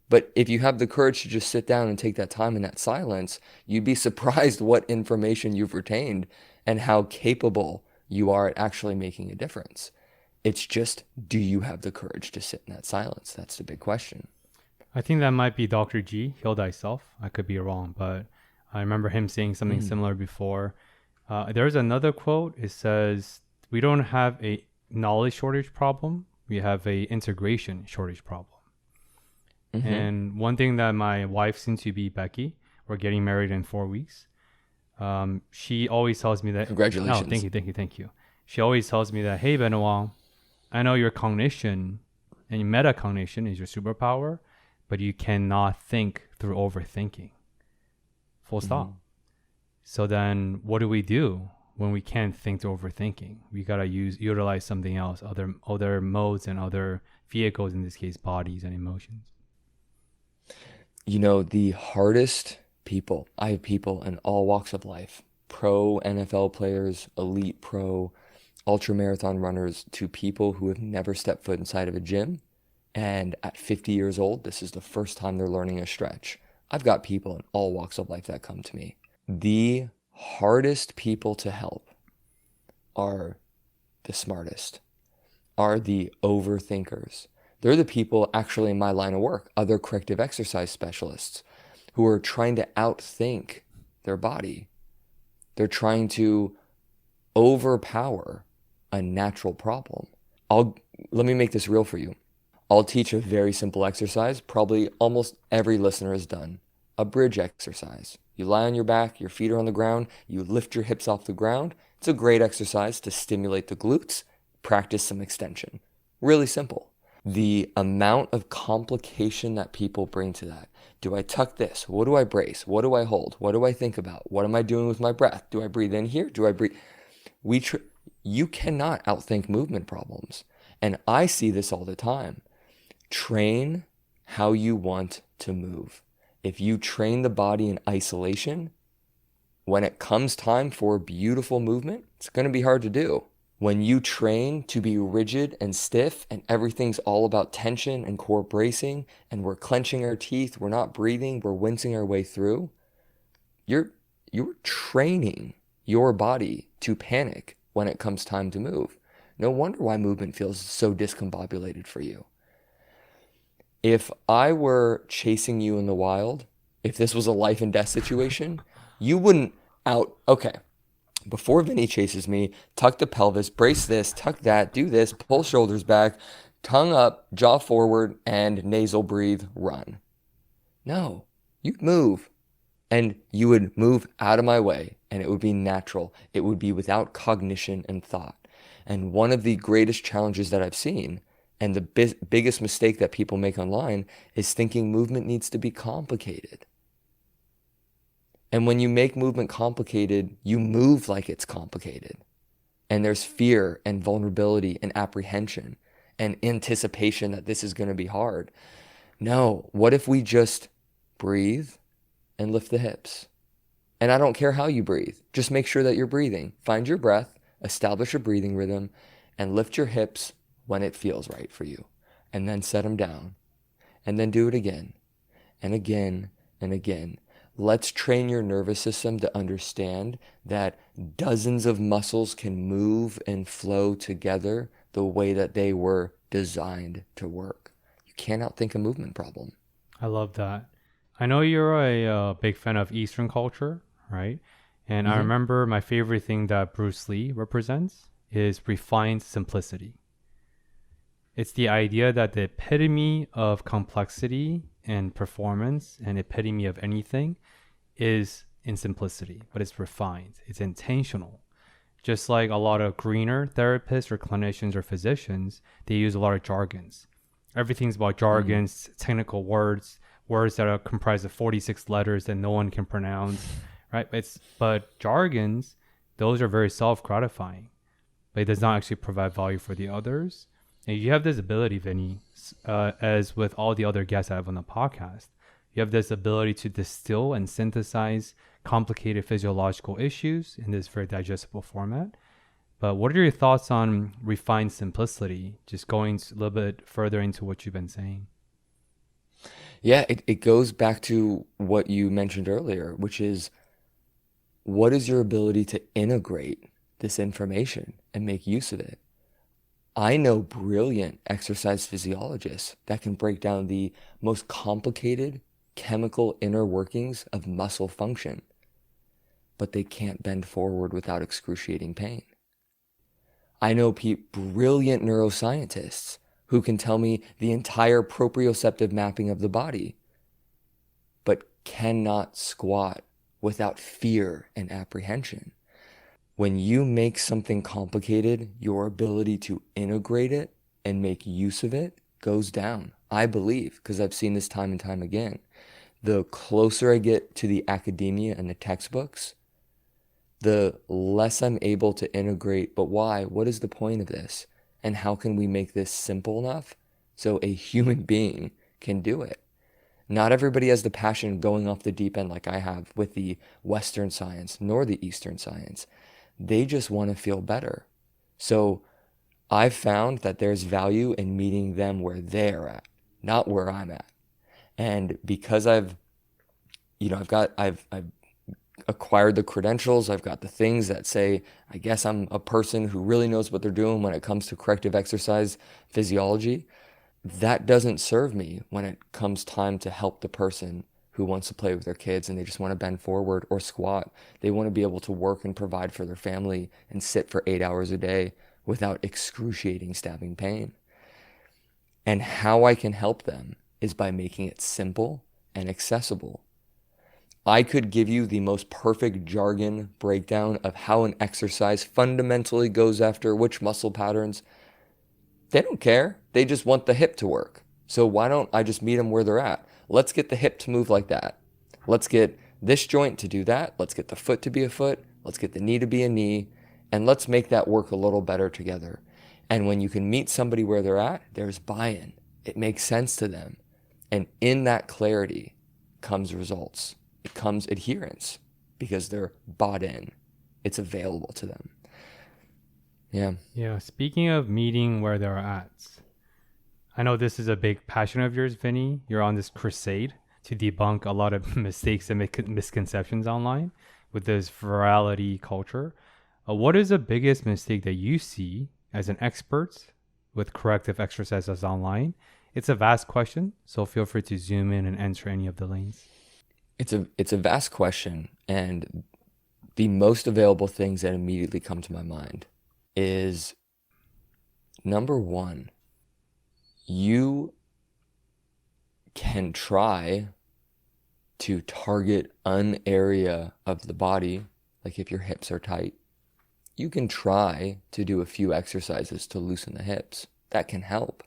But if you have the courage to just sit down and take that time in that silence, you'd be surprised what information you've retained and how capable you are at actually making a difference. It's just, do you have the courage to sit in that silence? That's the big question. I think that might be Dr. G, Heal Thyself. I could be wrong, but I remember him saying something similar before. There's another quote. It says, we don't have a knowledge shortage problem. We have a integration shortage problem. Mm-hmm. And one thing that my wife, soon to be Becky, we're getting married in 4 weeks. She always tells me that. Congratulations. Oh, thank you. She always tells me that, hey, Benoit, I know your cognition and your metacognition is your superpower, but you cannot think through overthinking. Full stop. Mm-hmm. So then what do we do when we can't think through overthinking? We got to utilize something else, other modes and other vehicles, in this case, bodies and emotions. The hardest people, I have people in all walks of life, pro NFL players, elite pro, ultra marathon runners, to people who have never stepped foot inside of a gym. And at 50 years old, this is the first time they're learning a stretch. I've got people in all walks of life that come to me. The hardest people to help are the smartest, are the overthinkers. They're the people actually in my line of work, other corrective exercise specialists, who are trying to outthink their body. They're trying to overpower a natural problem. Let me make this real for you. I'll teach a very simple exercise, probably almost every listener has done, a bridge exercise. You lie on your back, your feet are on the ground, you lift your hips off the ground. It's a great exercise to stimulate the glutes, practice some extension. Really simple. The amount of complication that people bring to that. Do I tuck this? What do I brace? What do I hold? What do I think about? What am I doing with my breath? Do I breathe in here? Do I breathe? You cannot outthink movement problems. And I see this all the time. Train how you want to move. If you train the body in isolation, when it comes time for beautiful movement, it's going to be hard to do. When you train to be rigid and stiff and everything's all about tension and core bracing and we're clenching our teeth, we're not breathing, we're wincing our way through, you're training your body to panic when it comes time to move. No wonder why movement feels so discombobulated for you. If I were chasing you in the wild, if this was a life and death situation, you wouldn't okay, before Vinny chases me, tuck the pelvis, brace this, tuck that, do this, pull shoulders back, tongue up, jaw forward, and nasal breathe, run. No, you'd move. And you would move out of my way, and it would be natural. It would be without cognition and thought. And one of the greatest challenges that I've seen, and the biggest mistake that people make online, is thinking movement needs to be complicated. And when you make movement complicated, you move like it's complicated. And there's fear and vulnerability and apprehension and anticipation that this is going to be hard. No, what if we just breathe and lift the hips? And I don't care how you breathe. Just make sure that you're breathing. Find your breath, establish a breathing rhythm, and lift your hips when it feels right for you. And then set them down. And then do it again and again and again. Let's train your nervous system to understand that dozens of muscles can move and flow together the way that they were designed to work. You can't outthink a movement problem. I love that. I know you're a big fan of Eastern culture, right? And I remember my favorite thing that Bruce Lee represents is refined simplicity. It's the idea that the epitome of complexity and performance and epitome of anything is in simplicity, but it's refined, it's intentional. Just like a lot of greener therapists or clinicians or physicians, they use a lot of jargons. Everything's about jargons, technical words that are comprised of 46 letters that no one can pronounce, right? But jargons, those are very self-gratifying, but it does not actually provide value for the others. And you have this ability, Vinny, as with all the other guests I have on the podcast, you have this ability to distill and synthesize complicated physiological issues in this very digestible format. But what are your thoughts on refined simplicity, just going a little bit further into what you've been saying? Yeah, it goes back to what you mentioned earlier, which is what is your ability to integrate this information and make use of it? I know brilliant exercise physiologists that can break down the most complicated chemical inner workings of muscle function, but they can't bend forward without excruciating pain. I know brilliant neuroscientists who can tell me the entire proprioceptive mapping of the body, but cannot squat without fear and apprehension. When you make something complicated, your ability to integrate it and make use of it goes down. I believe, because I've seen this time and time again. The closer I get to the academia and the textbooks, the less I'm able to integrate. But why? What is the point of this? And how can we make this simple enough so a human being can do it? Not everybody has the passion going off the deep end like I have with the Western science nor the Eastern science. They just want to feel better. So I've found that there's value in meeting them where they're at, not where I'm at. And because I've acquired the credentials, I've got the things that say, I guess I'm a person who really knows what they're doing when it comes to corrective exercise physiology. That doesn't serve me when it comes time to help the person who wants to play with their kids and they just want to bend forward or squat. They want to be able to work and provide for their family and sit for 8 hours a day without excruciating stabbing pain. And how I can help them is by making it simple and accessible. I could give you the most perfect jargon breakdown of how an exercise fundamentally goes after which muscle patterns. They don't care. They just want the hip to work. So why don't I just meet them where they're at? Let's get the hip to move like that. Let's get this joint to do that. Let's get the foot to be a foot. Let's get the knee to be a knee. And let's make that work a little better together. And when you can meet somebody where they're at, there's buy-in. It makes sense to them. And in that clarity comes results. It comes adherence because they're bought in. It's available to them. Yeah. Yeah. Speaking of meeting where they're at, I know this is a big passion of yours, Vinny. You're on this crusade to debunk a lot of mistakes and misconceptions online with this virality culture. What is the biggest mistake that you see as an expert with corrective exercises online? It's a vast question, so feel free to zoom in and answer any of the lanes. It's a vast question, and the most available things that immediately come to my mind is number one, you can try to target an area of the body, like if your hips are tight, you can try to do a few exercises to loosen the hips. That can help.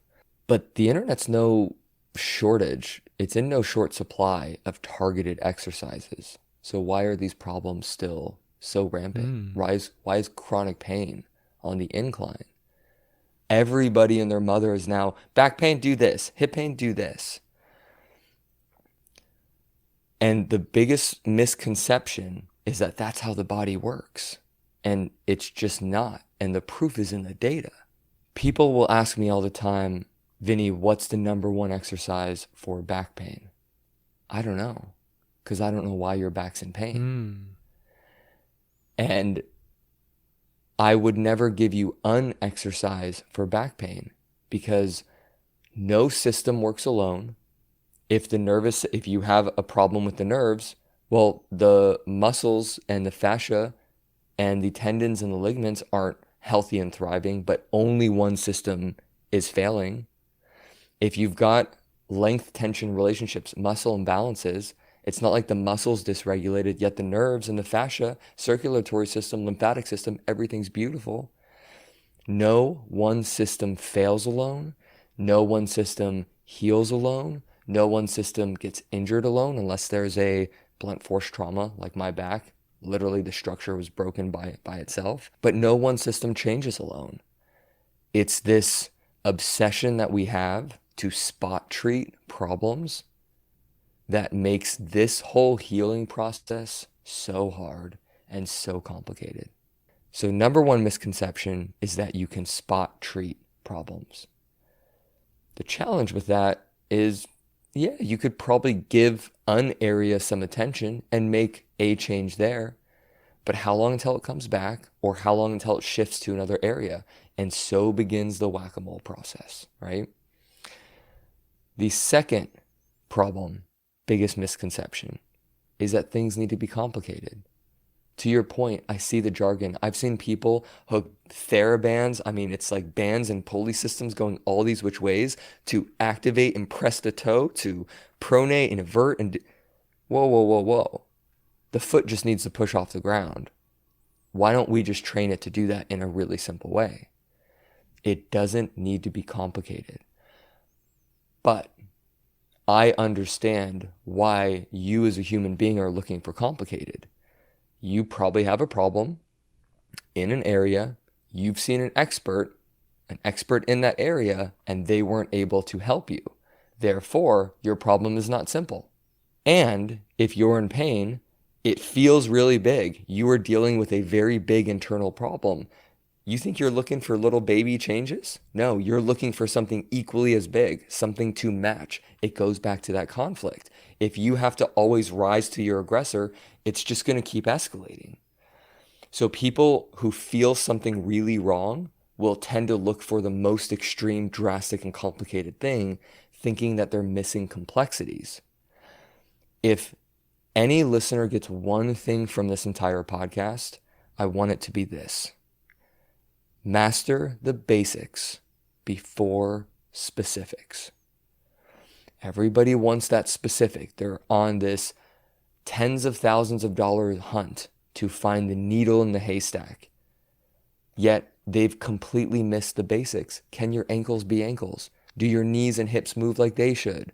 But the internet's no shortage. It's in no short supply of targeted exercises. So why are these problems still so rampant? Why is chronic pain on the incline? Everybody and their mother is now, back pain, do this. Hip pain, do this. And the biggest misconception is that that's how the body works. And it's just not. And the proof is in the data. People will ask me all the time, Vinny, what's the number one exercise for back pain? I don't know, because I don't know why your back's in pain. And I would never give you an exercise for back pain because no system works alone. If you have a problem with the nerves, well, the muscles and the fascia and the tendons and the ligaments aren't healthy and thriving, but only one system is failing. If you've got length tension relationships, muscle imbalances, it's not like the muscle's dysregulated, yet the nerves and the fascia, circulatory system, lymphatic system, everything's beautiful. No one system fails alone. No one system heals alone. No one system gets injured alone unless there's a blunt force trauma like my back. Literally, the structure was broken by itself. But no one system changes alone. It's this obsession that we have to spot treat problems that makes this whole healing process so hard and so complicated. So number one misconception is that you can spot treat problems. The challenge with that is, yeah, you could probably give an area some attention and make a change there, but how long until it comes back, or how long until it shifts to another area? And so begins the whack-a-mole process, right? The second problem, biggest misconception, is that things need to be complicated. To your point, I see the jargon. I've seen people hook TheraBands. I mean, it's like bands and pulley systems going all these which ways to activate and press the toe, to pronate and invert. And whoa, whoa, whoa, whoa. The foot just needs to push off the ground. Why don't we just train it to do that in a really simple way? It doesn't need to be complicated. But I understand why you as a human being are looking for complicated. You probably have a problem in an area, you've seen an expert in that area, and they weren't able to help you. Therefore, your problem is not simple. And if you're in pain, it feels really big. You are dealing with a very big internal problem. You think you're looking for little baby changes? No, you're looking for something equally as big, something to match. It goes back to that conflict. If you have to always rise to your aggressor, it's just going to keep escalating. So people who feel something really wrong will tend to look for the most extreme, drastic, and complicated thing, thinking that they're missing complexities. If any listener gets one thing from this entire podcast, I want it to be this. Master the basics before specifics. Everybody wants that specific. They're on this tens of thousands of dollars hunt to find the needle in the haystack. Yet they've completely missed the basics. Can your ankles be ankles? Do your knees and hips move like they should?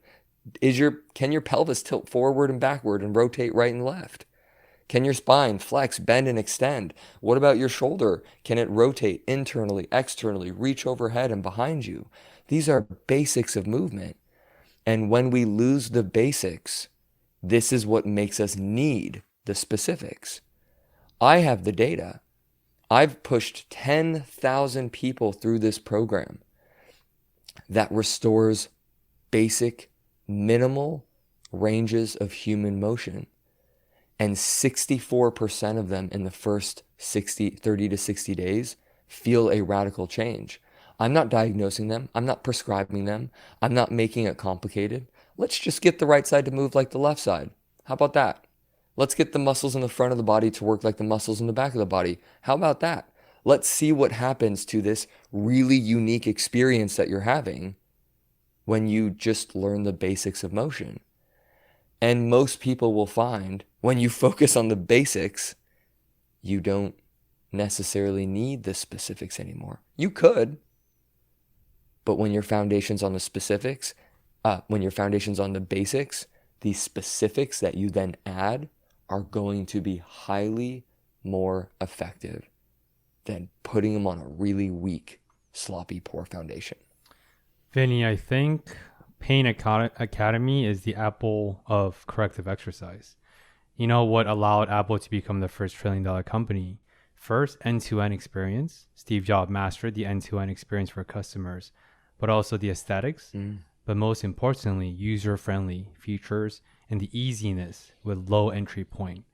Can your pelvis tilt forward and backward and rotate right and left? Can your spine flex, bend, and extend? What about your shoulder? Can it rotate internally, externally, reach overhead and behind you? These are basics of movement. And when we lose the basics, this is what makes us need the specifics. I have the data. I've pushed 10,000 people through this program that restores basic, minimal ranges of human motion. And 64% of them in the first 30 to 60 days feel a radical change. I'm not diagnosing them. I'm not prescribing them. I'm not making it complicated. Let's just get the right side to move like the left side. How about that? Let's get the muscles in the front of the body to work like the muscles in the back of the body. How about that? Let's see what happens to this really unique experience that you're having when you just learn the basics of motion. And most people will find when you focus on the basics, you don't necessarily need the specifics anymore. You could, but when your foundation's on the specifics, when your foundation's on the basics, the specifics that you then add are going to be highly more effective than putting them on a really weak, sloppy, poor foundation. Vinny, I think Pain Academy is the Apple of corrective exercise. You know what allowed Apple to become the first trillion-dollar company? First, end-to-end experience. Steve Jobs mastered the end-to-end experience for customers, but also the aesthetics. But most importantly, user-friendly features and the easiness with low entry point.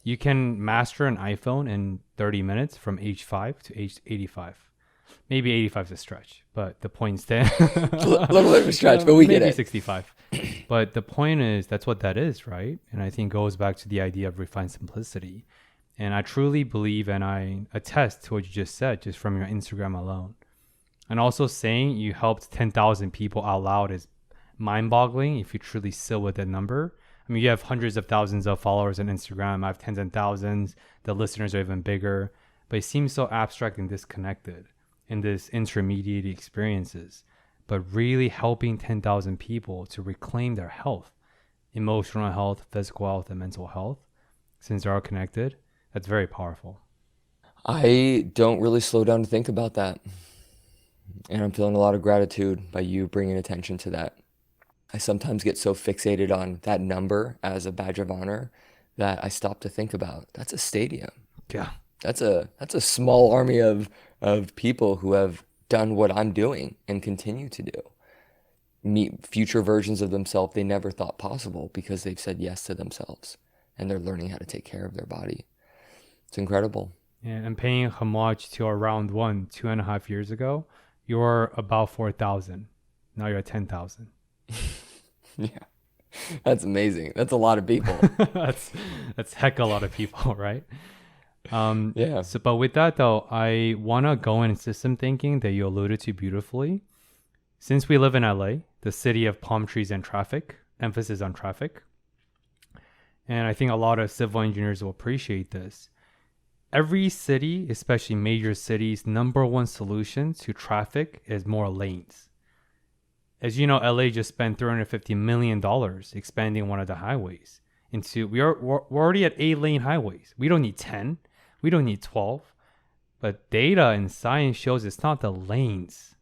You can master an iPhone in 30 minutes from age 5 to age 85. Maybe 85 is a stretch, but the point's there. A little bit of a stretch, but we get it. Maybe 65. But the point is, that's what that is, right? And I think goes back to the idea of refined simplicity. And I truly believe, and I attest to what you just said, just from your Instagram alone. And also saying you helped 10,000 people out loud is mind-boggling if you truly sit with that number. I mean, you have hundreds of thousands of followers on Instagram. I have tens and thousands. The listeners are even bigger. But it seems so abstract and disconnected in this intermediate experiences. But really helping 10,000 people to reclaim their health, emotional health, physical health, and mental health, since they're all connected, that's very powerful. I don't really slow down to think about that. And I'm feeling a lot of gratitude by you bringing attention to that. I sometimes get so fixated on that number as a badge of honor that I stop to think about, that's a stadium. Yeah. That's a small army of people who have done what I'm doing and continue to do. Meet future versions of themselves they never thought possible because they've said yes to themselves and they're learning how to take care of their body. It's incredible. Yeah, and paying homage to our round one 2.5 years ago, you were about 4,000. Now you're at 10,000. Yeah, that's amazing. That's a lot of people. that's heck a lot of people, right? Yeah. So, but with that though, I want to go in system thinking that you alluded to beautifully. Since we live in LA, the city of palm trees and traffic, emphasis on traffic, and I think a lot of civil engineers will appreciate this. Every city, especially major cities, number one solution to traffic is more lanes. As you know, LA just spent $350 million expanding one of the highways into, we're already at 8-lane highways. We don't need 10. We don't need 12. But data and science shows it's not the lanes.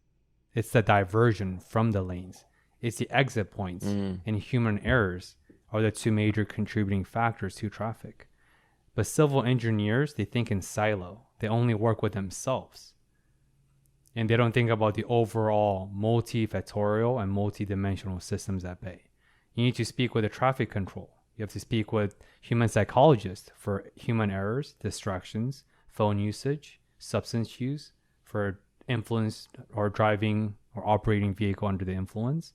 It's the diversion from the lanes. It's the exit points and human errors are the two major contributing factors to traffic. But civil engineers, they think in silo. They only work with themselves. And they don't think about the overall multifactorial and multidimensional systems at bay. You need to speak with a traffic control. You have to speak with human psychologists for human errors, distractions, phone usage, substance use, for influence or driving or operating vehicle under the influence.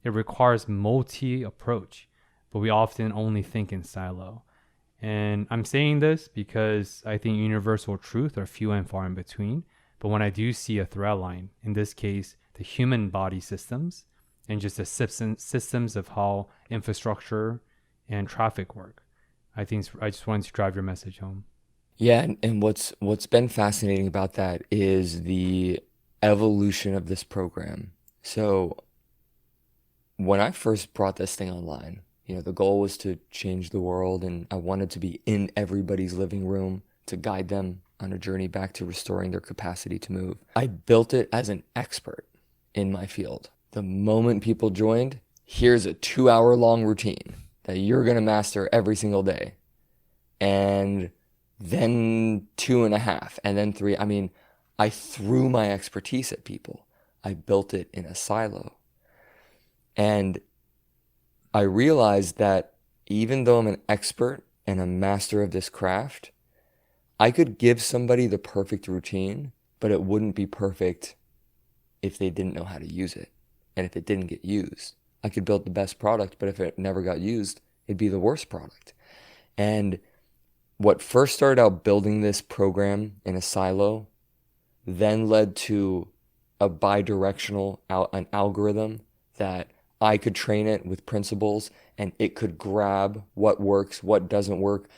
It requires multi-approach, but we often only think in silo. And I'm saying this because I think universal truth are few and far in between. But when I do see a thread line, in this case, the human body systems and just the systems of how infrastructure and traffic work, I just wanted to drive your message home. Yeah, and what's been fascinating about that is the evolution of this program. So when I first brought this thing online, the goal was to change the world, and I wanted to be in everybody's living room to guide them on a journey back to restoring their capacity to move. I built it as an expert in my field. The moment people joined, here's a 2-hour long routine that you're going to master every single day. And then 2.5, and then 3. I mean, I threw my expertise at people. I built it in a silo. And I realized that even though I'm an expert and a master of this craft, I could give somebody the perfect routine, but it wouldn't be perfect if they didn't know how to use it. And if it didn't get used, I could build the best product, but if it never got used, it'd be the worst product. And what first started out building this program in a silo then led to a bidirectional an algorithm that I could train it with principles, and it could grab what works, what doesn't work,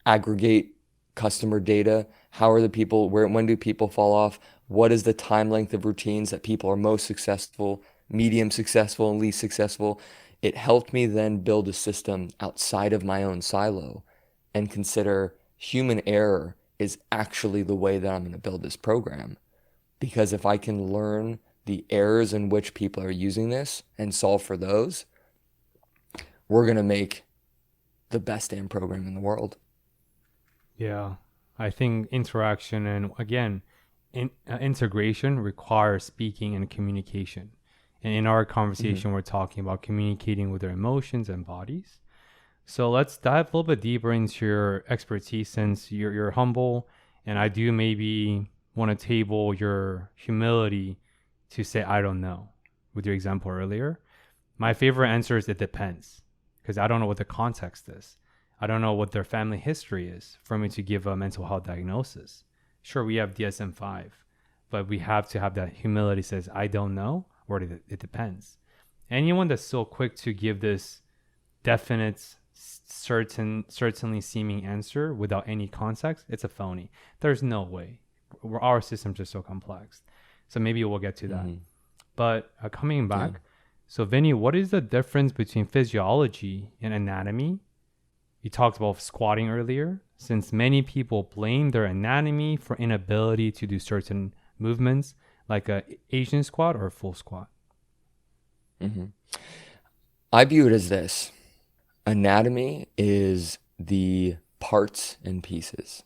aggregate customer data. How are the people, when do people fall off? What is the time length of routines that people are most successful, medium successful, and least successful? It helped me then build a system outside of my own silo and consider human error is actually the way that I'm going to build this program. Because if I can learn the errors in which people are using this and solve for those, we're going to make the best damn program in the world. Yeah, I think interaction and, again, integration requires speaking and communication. And in our conversation, we're talking about communicating with our emotions and bodies. So let's dive a little bit deeper into your expertise, since you're humble, and I do maybe want to table your humility to say, I don't know, with your example earlier. My favorite answer is it depends, because I don't know what the context is. I don't know what their family history is for me to give a mental health diagnosis. Sure, we have DSM-5, but we have to have that humility says, I don't know, or it depends. Anyone that's so quick to give this definite, certainly seeming answer without any context, it's a phony. There's no way. Our systems are so complex. So maybe we'll get to that. But coming back, so Vinny, what is the difference between physiology and anatomy? You talked about squatting earlier, since many people blame their anatomy for inability to do certain movements, like a Asian squat or a full squat. I view it as this. Anatomy is the parts and pieces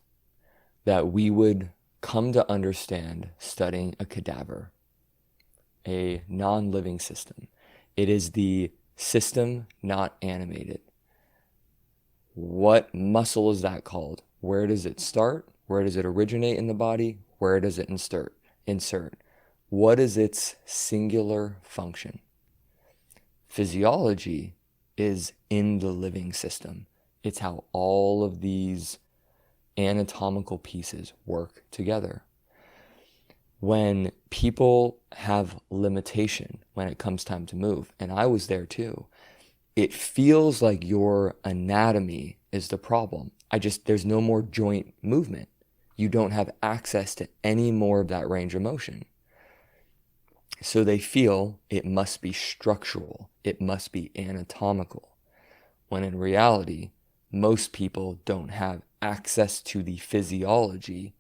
that we would come to understand studying a cadaver, a non-living system. It is the system not animated. What muscle is that called? Where does it start? Where does it originate in the body? Where does it insert? What is its singular function? Physiology is in the living system. It's how all of these anatomical pieces work together. When people have limitation when it comes time to move, and I was there too, it feels like your anatomy is the problem. There's no more joint movement. You don't have access to any more of that range of motion. So they feel it must be structural. It must be anatomical. When in reality, most people don't have access to the physiology,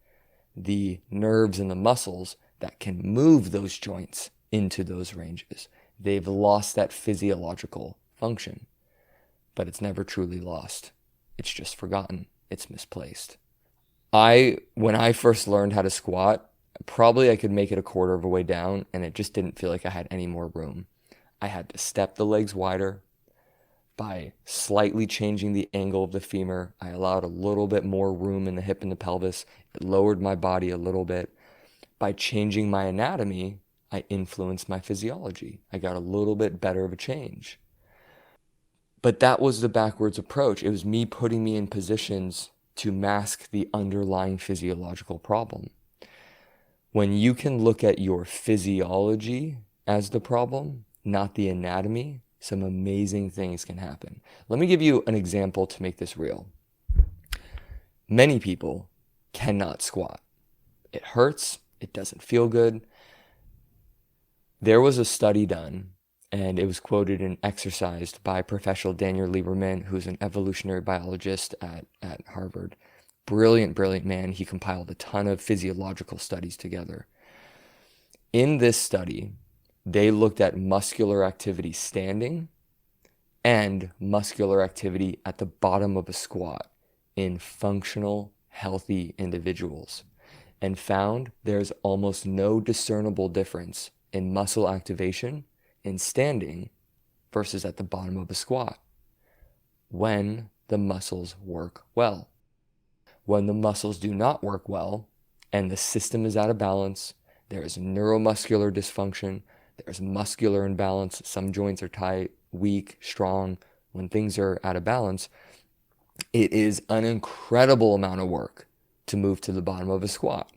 the nerves and the muscles that can move those joints into those ranges. They've lost that physiological function, but it's never truly lost. It's just forgotten. It's misplaced. When I first learned how to squat, probably I could make it a quarter of a way down, and it just didn't feel like I had any more room. I had to step the legs wider. By slightly changing the angle of the femur, I allowed a little bit more room in the hip and the pelvis. It lowered my body a little bit. By changing my anatomy, I influenced my physiology. I got a little bit better of a change. But that was the backwards approach. It was me putting me in positions to mask the underlying physiological problem. When you can look at your physiology as the problem, not the anatomy, some amazing things can happen. Let me give you an example to make this real. Many people cannot squat. It hurts. It doesn't feel good. There was a study done, and it was quoted and exercised by Professor Daniel Lieberman, who's an evolutionary biologist at Harvard. Brilliant, brilliant man. He compiled a ton of physiological studies together. In this study, they looked at muscular activity standing and muscular activity at the bottom of a squat in functional healthy individuals and found there's almost no discernible difference in muscle activation in standing versus at the bottom of a squat when the muscles work well. When the muscles do not work well and the system is out of balance, there is neuromuscular dysfunction, there's muscular imbalance, some joints are tight, weak, strong. When things are out of balance, it is an incredible amount of work to move to the bottom of a squat.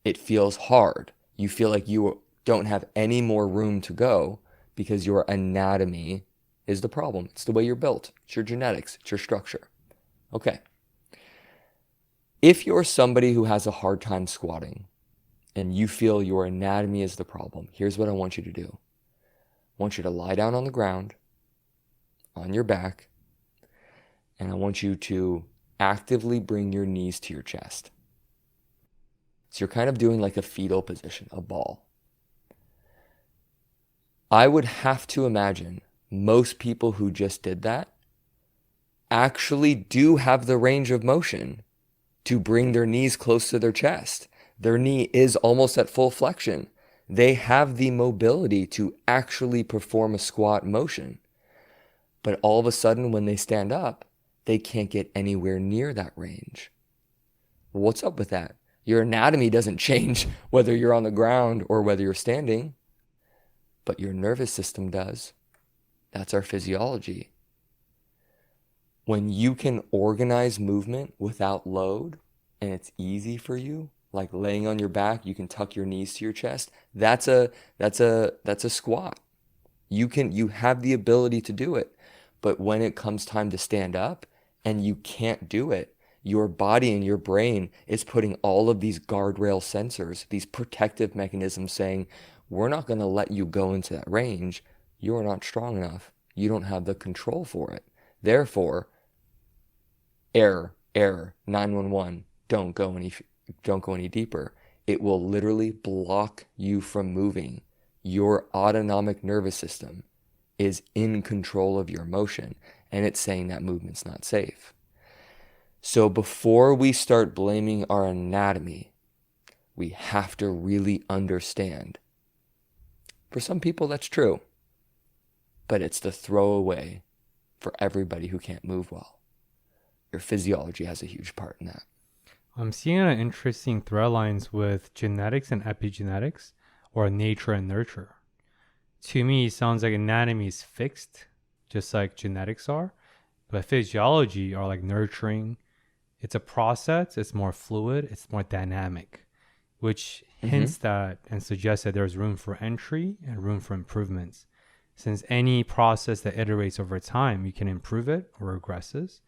It feels hard. You feel like you don't have any more room to go because your anatomy is the problem. It's the way you're built. It's your genetics. It's your structure. Okay. If you're somebody who has a hard time squatting and you feel your anatomy is the problem, here's what I want you to do. I want you to lie down on the ground, on your back, and I want you to actively bring your knees to your chest. So you're kind of doing like a fetal position, a ball. I would have to imagine most people who just did that actually do have the range of motion to bring their knees close to their chest. Their knee is almost at full flexion. They have the mobility to actually perform a squat motion. But all of a sudden, when they stand up, they can't get anywhere near that range. What's up with that? Your anatomy doesn't change whether you're on the ground or whether you're standing, but your nervous system does. That's our physiology. When you can organize movement without load and it's easy for you, like laying on your back, you can tuck your knees to your chest. That's a squat. You have the ability to do it. But when it comes time to stand up and you can't do it, your body and your brain is putting all of these guardrail sensors, these protective mechanisms saying, we're not going to let you go into that range. You're not strong enough. You don't have the control for it. Therefore, error, 911, don't go any deeper. It will literally block you from moving. Your autonomic nervous system is in control of your motion, and it's saying that movement's not safe. So before we start blaming our anatomy, we have to really understand. For some people, that's true, but it's the throwaway for everybody who can't move well. Your physiology has a huge part in that. I'm seeing an interesting thread lines with genetics and epigenetics, or nature and nurture. To me, it sounds like anatomy is fixed, just like genetics are, but physiology are like nurturing. It's a process, it's more fluid, it's more dynamic, which hints that and suggests that there's room for entry and room for improvements. Since any process that iterates over time, you can improve it or regresses.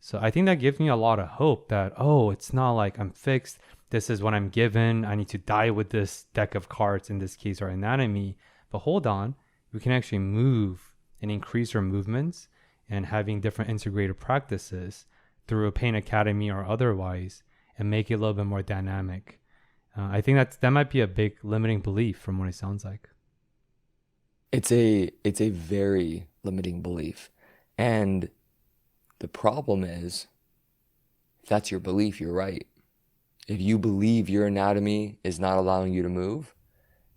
So I think that gives me a lot of hope that, it's not like I'm fixed. This is what I'm given. I need to die with this deck of cards, in this case, our anatomy. But hold on, we can actually move and increase our movements, and having different integrated practices through a pain academy or otherwise, and make it a little bit more dynamic. I think that might be a big limiting belief from what it sounds like. It's a very limiting belief. And the problem is, if that's your belief, you're right. If you believe your anatomy is not allowing you to move,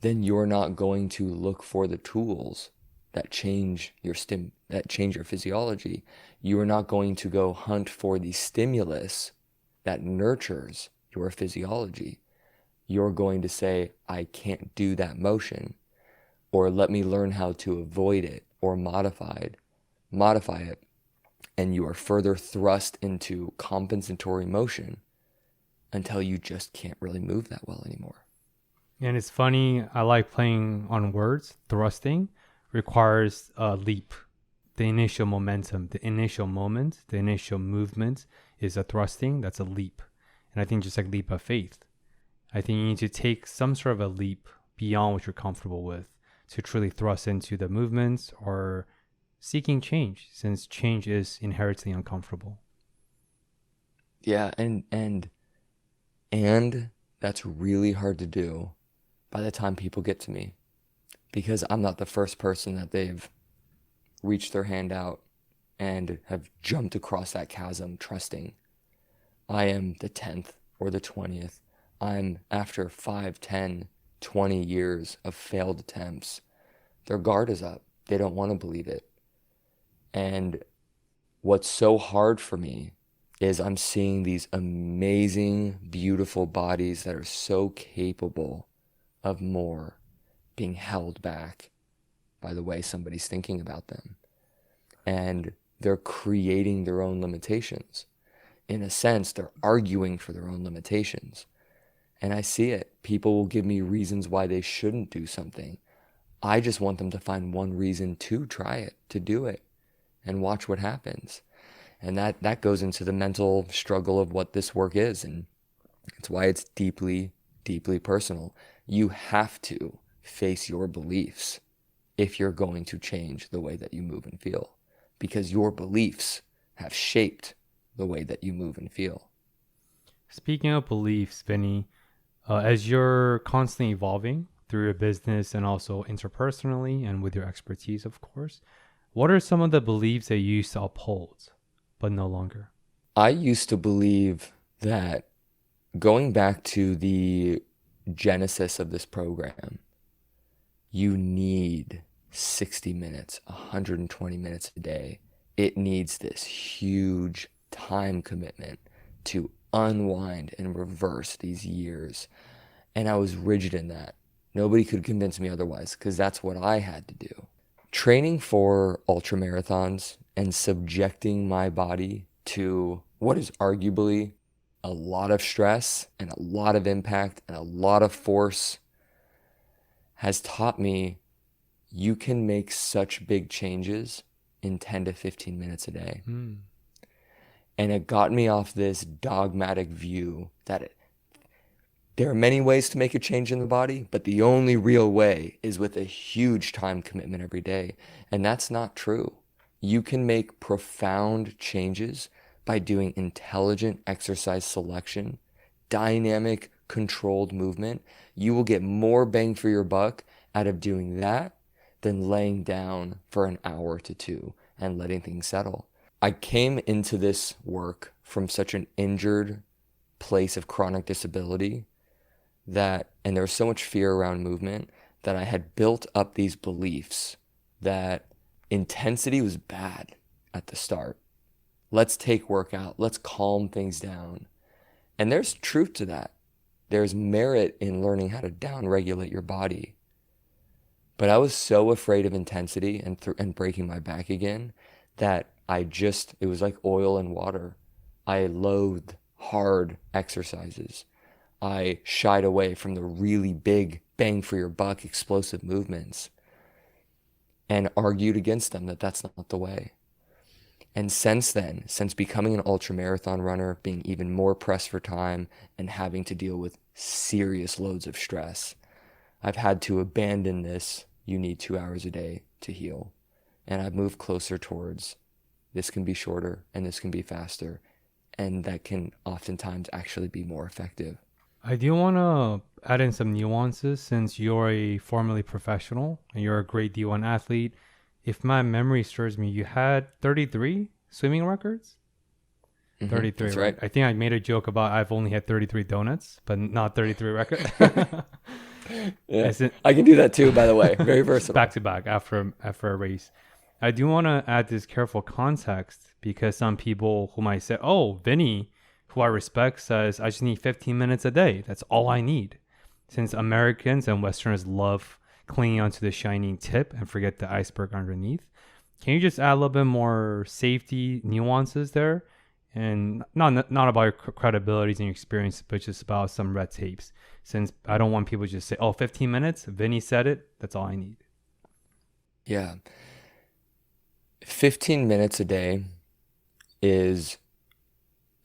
then you're not going to look for the tools that change your physiology. You are not going to go hunt for the stimulus that nurtures your physiology. You're going to say, I can't do that motion, or let me learn how to avoid it or modify it. And you are further thrust into compensatory motion until you just can't really move that well anymore. And it's funny, I like playing on words. Thrusting requires a leap. The initial momentum, the initial moment, the initial movement is a thrusting. That's a leap. And I think just like leap of faith, I think you need to take some sort of a leap beyond what you're comfortable with to truly thrust into the movements or seeking change, since change is inherently uncomfortable. Yeah, and that's really hard to do by the time people get to me, because I'm not the first person that they've reached their hand out and have jumped across that chasm trusting. I am the 10th or the 20th. I'm after 5, 10, 20 years of failed attempts. Their guard is up. They don't want to believe it. And what's so hard for me is I'm seeing these amazing, beautiful bodies that are so capable of more being held back by the way somebody's thinking about them. And they're creating their own limitations. In a sense, they're arguing for their own limitations. And I see it. People will give me reasons why they shouldn't do something. I just want them to find one reason to try it, to do it, and watch what happens. And that goes into the mental struggle of what this work is. And it's why it's deeply, deeply personal. You have to face your beliefs if you're going to change the way that you move and feel, because your beliefs have shaped the way that you move and feel. Speaking of beliefs, Vinny, as you're constantly evolving through your business and also interpersonally and with your expertise, of course, what are some of the beliefs that you used to uphold, but no longer? I used to believe that, going back to the genesis of this program, you need 60 minutes, 120 minutes a day. It needs this huge time commitment to unwind and reverse these years. And I was rigid in that. Nobody could convince me otherwise, because that's what I had to do. Training for ultra marathons and subjecting my body to what is arguably a lot of stress and a lot of impact and a lot of force has taught me you can make such big changes in 10 to 15 minutes a day. And it got me off this dogmatic view that there are many ways to make a change in the body, but the only real way is with a huge time commitment every day. And that's not true. You can make profound changes by doing intelligent exercise selection, dynamic, controlled movement. You will get more bang for your buck out of doing that than laying down for an hour to two and letting things settle. I came into this work from such an injured place of chronic disability and there was so much fear around movement, that I had built up these beliefs that intensity was bad at the start. Let's take workout. Let's calm things down. And there's truth to that. There's merit in learning how to downregulate your body. But I was so afraid of intensity and breaking my back again that it was like oil and water. I loathed hard exercises. I shied away from the really big bang for your buck explosive movements and argued against them that that's not the way. And since then, since becoming an ultramarathon runner, being even more pressed for time and having to deal with serious loads of stress, I've had to abandon this, you need 2 hours a day to heal. And I've moved closer towards, this can be shorter and this can be faster. And that can oftentimes actually be more effective. I do want to add in some nuances, since you're a formerly professional and you're a great D1 athlete. If my memory serves me, you had 33 swimming records? 33, that's right. I think I made a joke about I've only had 33 donuts, but not 33 records. Yeah, I can do that too, by the way. Very versatile. Back to back after a race. I do want to add this careful context, because some people who might say, oh, Vinny, who I respect, says, I just need 15 minutes a day. That's all I need. Since Americans and Westerners love clinging onto the shining tip and forget the iceberg underneath, can you just add a little bit more safety nuances there? And not about your credibilities and your experience, but just about some red tapes. Since I don't want people to just say, oh, 15 minutes, Vinny said it, that's all I need. Yeah. 15 minutes a day is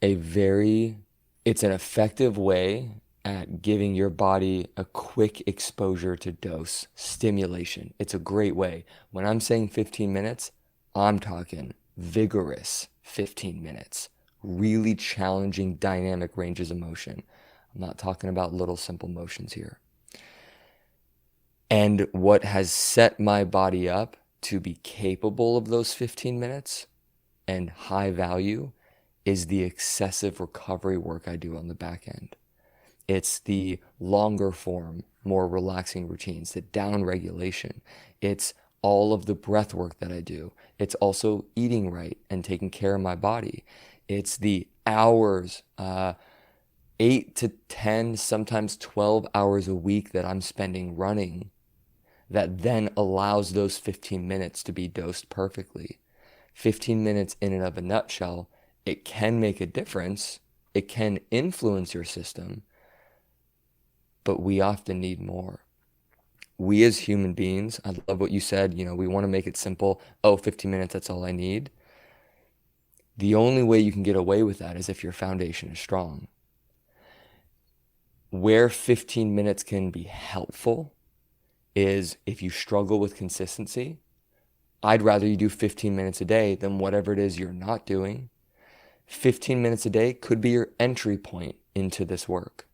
it's an effective way at giving your body a quick exposure to dose stimulation. It's a great way. When I'm saying 15 minutes, I'm talking vigorous 15 minutes, really challenging dynamic ranges of motion. I'm not talking about little simple motions here. And what has set my body up to be capable of those 15 minutes and high value is the excessive recovery work I do on the back end. It's the longer form, more relaxing routines, the down regulation. It's all of the breath work that I do. It's also eating right and taking care of my body. It's the hours, 8 to 10, sometimes 12 hours a week that I'm spending running that then allows those 15 minutes to be dosed perfectly. 15 minutes in and of a nutshell, it can make a difference. It can influence your system, but we often need more. We as human beings, I love what you said, we want to make it simple. Oh, 15 minutes, that's all I need. The only way you can get away with that is if your foundation is strong. Where 15 minutes can be helpful is if you struggle with consistency. I'd rather you do 15 minutes a day than whatever it is you're not doing. 15 minutes a day could be your entry point into this work.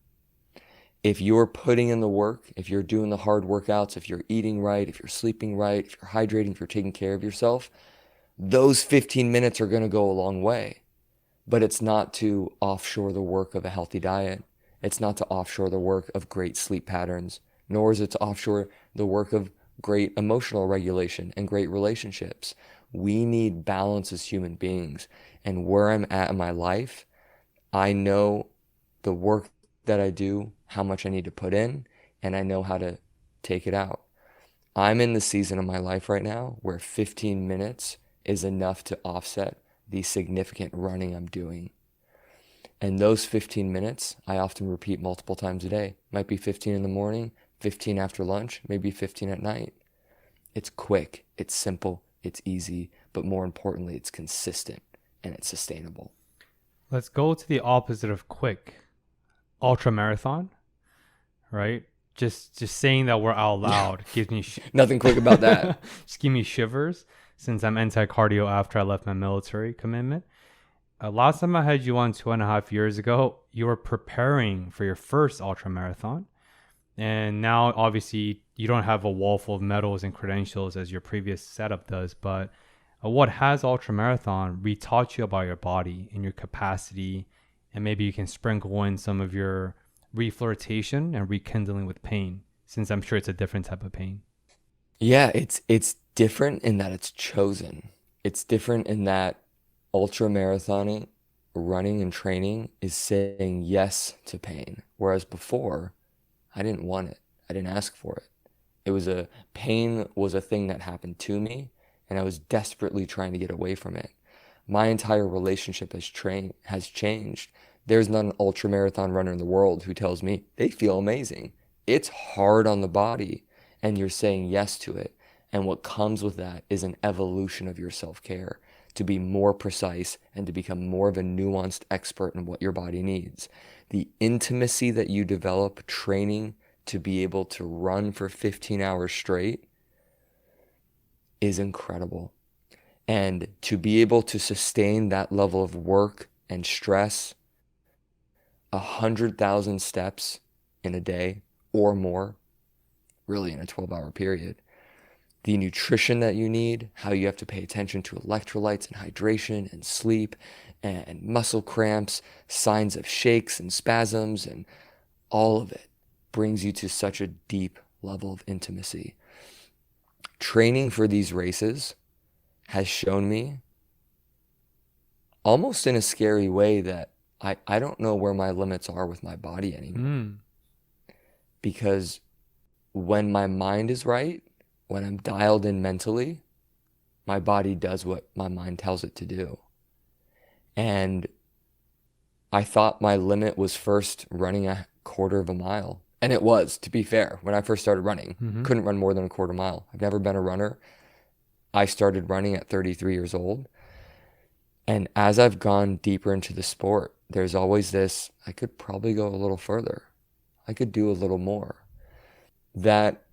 If you're putting in the work, if you're doing the hard workouts, if you're eating right, if you're sleeping right, if you're hydrating, if you're taking care of yourself, those 15 minutes are going to go a long way. But it's not to offshore the work of a healthy diet. It's not to offshore the work of great sleep patterns, nor is it to offshore the work of great emotional regulation and great relationships. We need balance as human beings. And where I'm at in my life, I know the work that I do, how much I need to put in, and I know how to take it out. I'm in the season of my life right now where 15 minutes is enough to offset the significant running I'm doing. And those 15 minutes, I often repeat multiple times a day. Might be 15 in the morning, 15 after lunch, maybe 15 at night. It's quick, it's simple, it's easy, but more importantly, it's consistent and it's sustainable. Let's go to the opposite of quick. Ultra marathon, right? Just saying that word out loud gives me nothing quick about that. Just give me shivers since I'm anti-cardio after I left my military commitment. Last time I had you on 2.5 years ago, you were preparing for your first ultra marathon. And now obviously you don't have a wall full of medals and credentials as your previous setup does, but what has ultra marathon retaught you about your body and your capacity? And maybe you can sprinkle in some of your reflirtation and rekindling with pain, since I'm sure it's a different type of pain. Yeah, it's different in that it's chosen. It's different in that ultra marathoning, running and training is saying yes to pain. Whereas before, I didn't want it. I didn't ask for it. Pain was a thing that happened to me, and I was desperately trying to get away from it. My entire relationship has changed. There's not an ultra marathon runner in the world who tells me they feel amazing. It's hard on the body, and you're saying yes to it. And what comes with that is an evolution of your self-care to be more precise and to become more of a nuanced expert in what your body needs. The intimacy that you develop training to be able to run for 15 hours straight is incredible. And to be able to sustain that level of work and stress, 100,000 steps in a day or more, really in a 12-hour period, the nutrition that you need, how you have to pay attention to electrolytes and hydration and sleep and muscle cramps, signs of shakes and spasms, and all of it brings you to such a deep level of intimacy. Training for these races has shown me, almost in a scary way, that I don't know where my limits are with my body anymore. Because when my mind is right, when I'm dialed in mentally, my body does what my mind tells it to do. And I thought my limit was first running a quarter of a mile. And it was, to be fair, when I first started running. Couldn't run more than a quarter mile. I've never been a runner. I started running at 33 years old. And as I've gone deeper into the sport, there's always this, I could probably go a little further. I could do a little more. That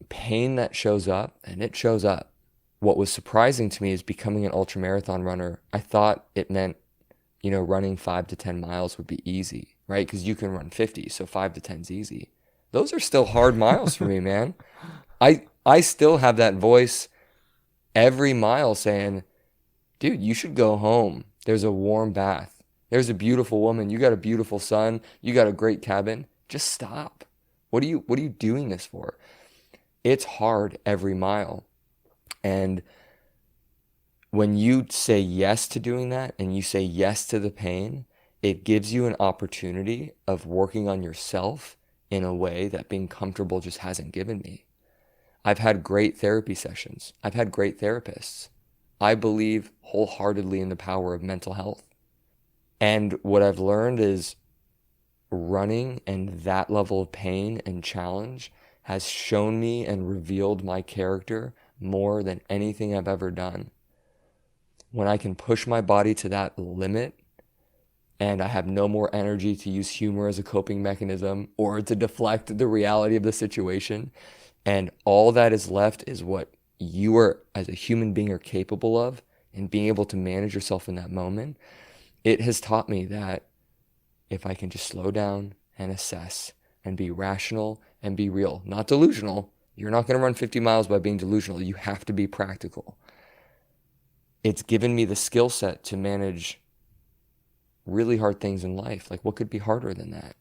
pain that shows up, and it shows up. What was surprising to me is becoming an ultramarathon runner. I thought it meant, running 5 to 10 miles would be easy, right? Because you can run 50, so 5 to 10 is easy. Those are still hard miles for me, man. I still have that voice every mile saying, dude, you should go home. There's a warm bath. There's a beautiful woman. You got a beautiful son. You got a great cabin. Just stop. What are you doing this for? It's hard every mile. And when you say yes to doing that and you say yes to the pain, it gives you an opportunity of working on yourself in a way that being comfortable just hasn't given me. I've had great therapy sessions. I've had great therapists. I believe wholeheartedly in the power of mental health. And what I've learned is running and that level of pain and challenge has shown me and revealed my character more than anything I've ever done. When I can push my body to that limit and I have no more energy to use humor as a coping mechanism or to deflect the reality of the situation, and all that is left is what you are as a human being are capable of, and being able to manage yourself in that moment, it has taught me that if I can just slow down and assess and be rational and be real, not delusional. You're not going to run 50 miles by being delusional. You have to be practical. It's given me the skill set to manage really hard things in life. Like, what could be harder than that?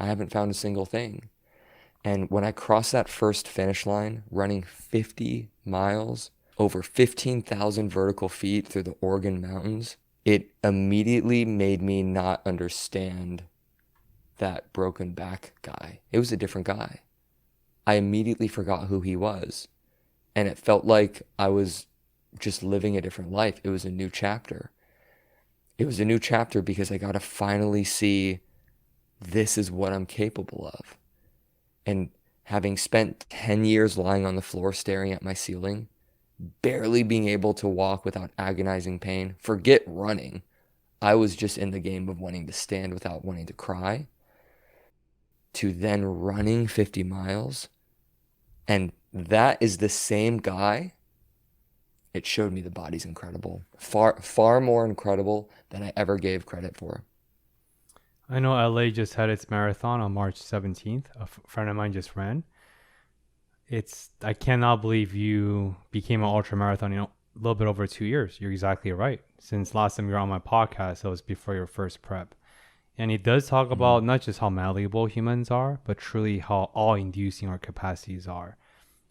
I haven't found a single thing. And when I crossed that first finish line, running 50 miles over 15,000 vertical feet through the Oregon mountains, it immediately made me not understand that broken back guy. It was a different guy. I immediately forgot who he was. And it felt like I was just living a different life. It was a new chapter. It was a new chapter because I got to finally see this is what I'm capable of. And having spent 10 years lying on the floor staring at my ceiling, barely being able to walk without agonizing pain, forget running. I was just in the game of wanting to stand without wanting to cry, to then running 50 miles. And that is the same guy. It showed me the body's incredible. Far more incredible than I ever gave credit for. I know LA just had its marathon on March 17th. A friend of mine just ran. I cannot believe you became an ultra marathon, a little bit over 2 years. You're exactly right. Since last time you were on my podcast, it was before your first prep. And he does talk about not just how malleable humans are, but truly how awe-inducing our capacities are.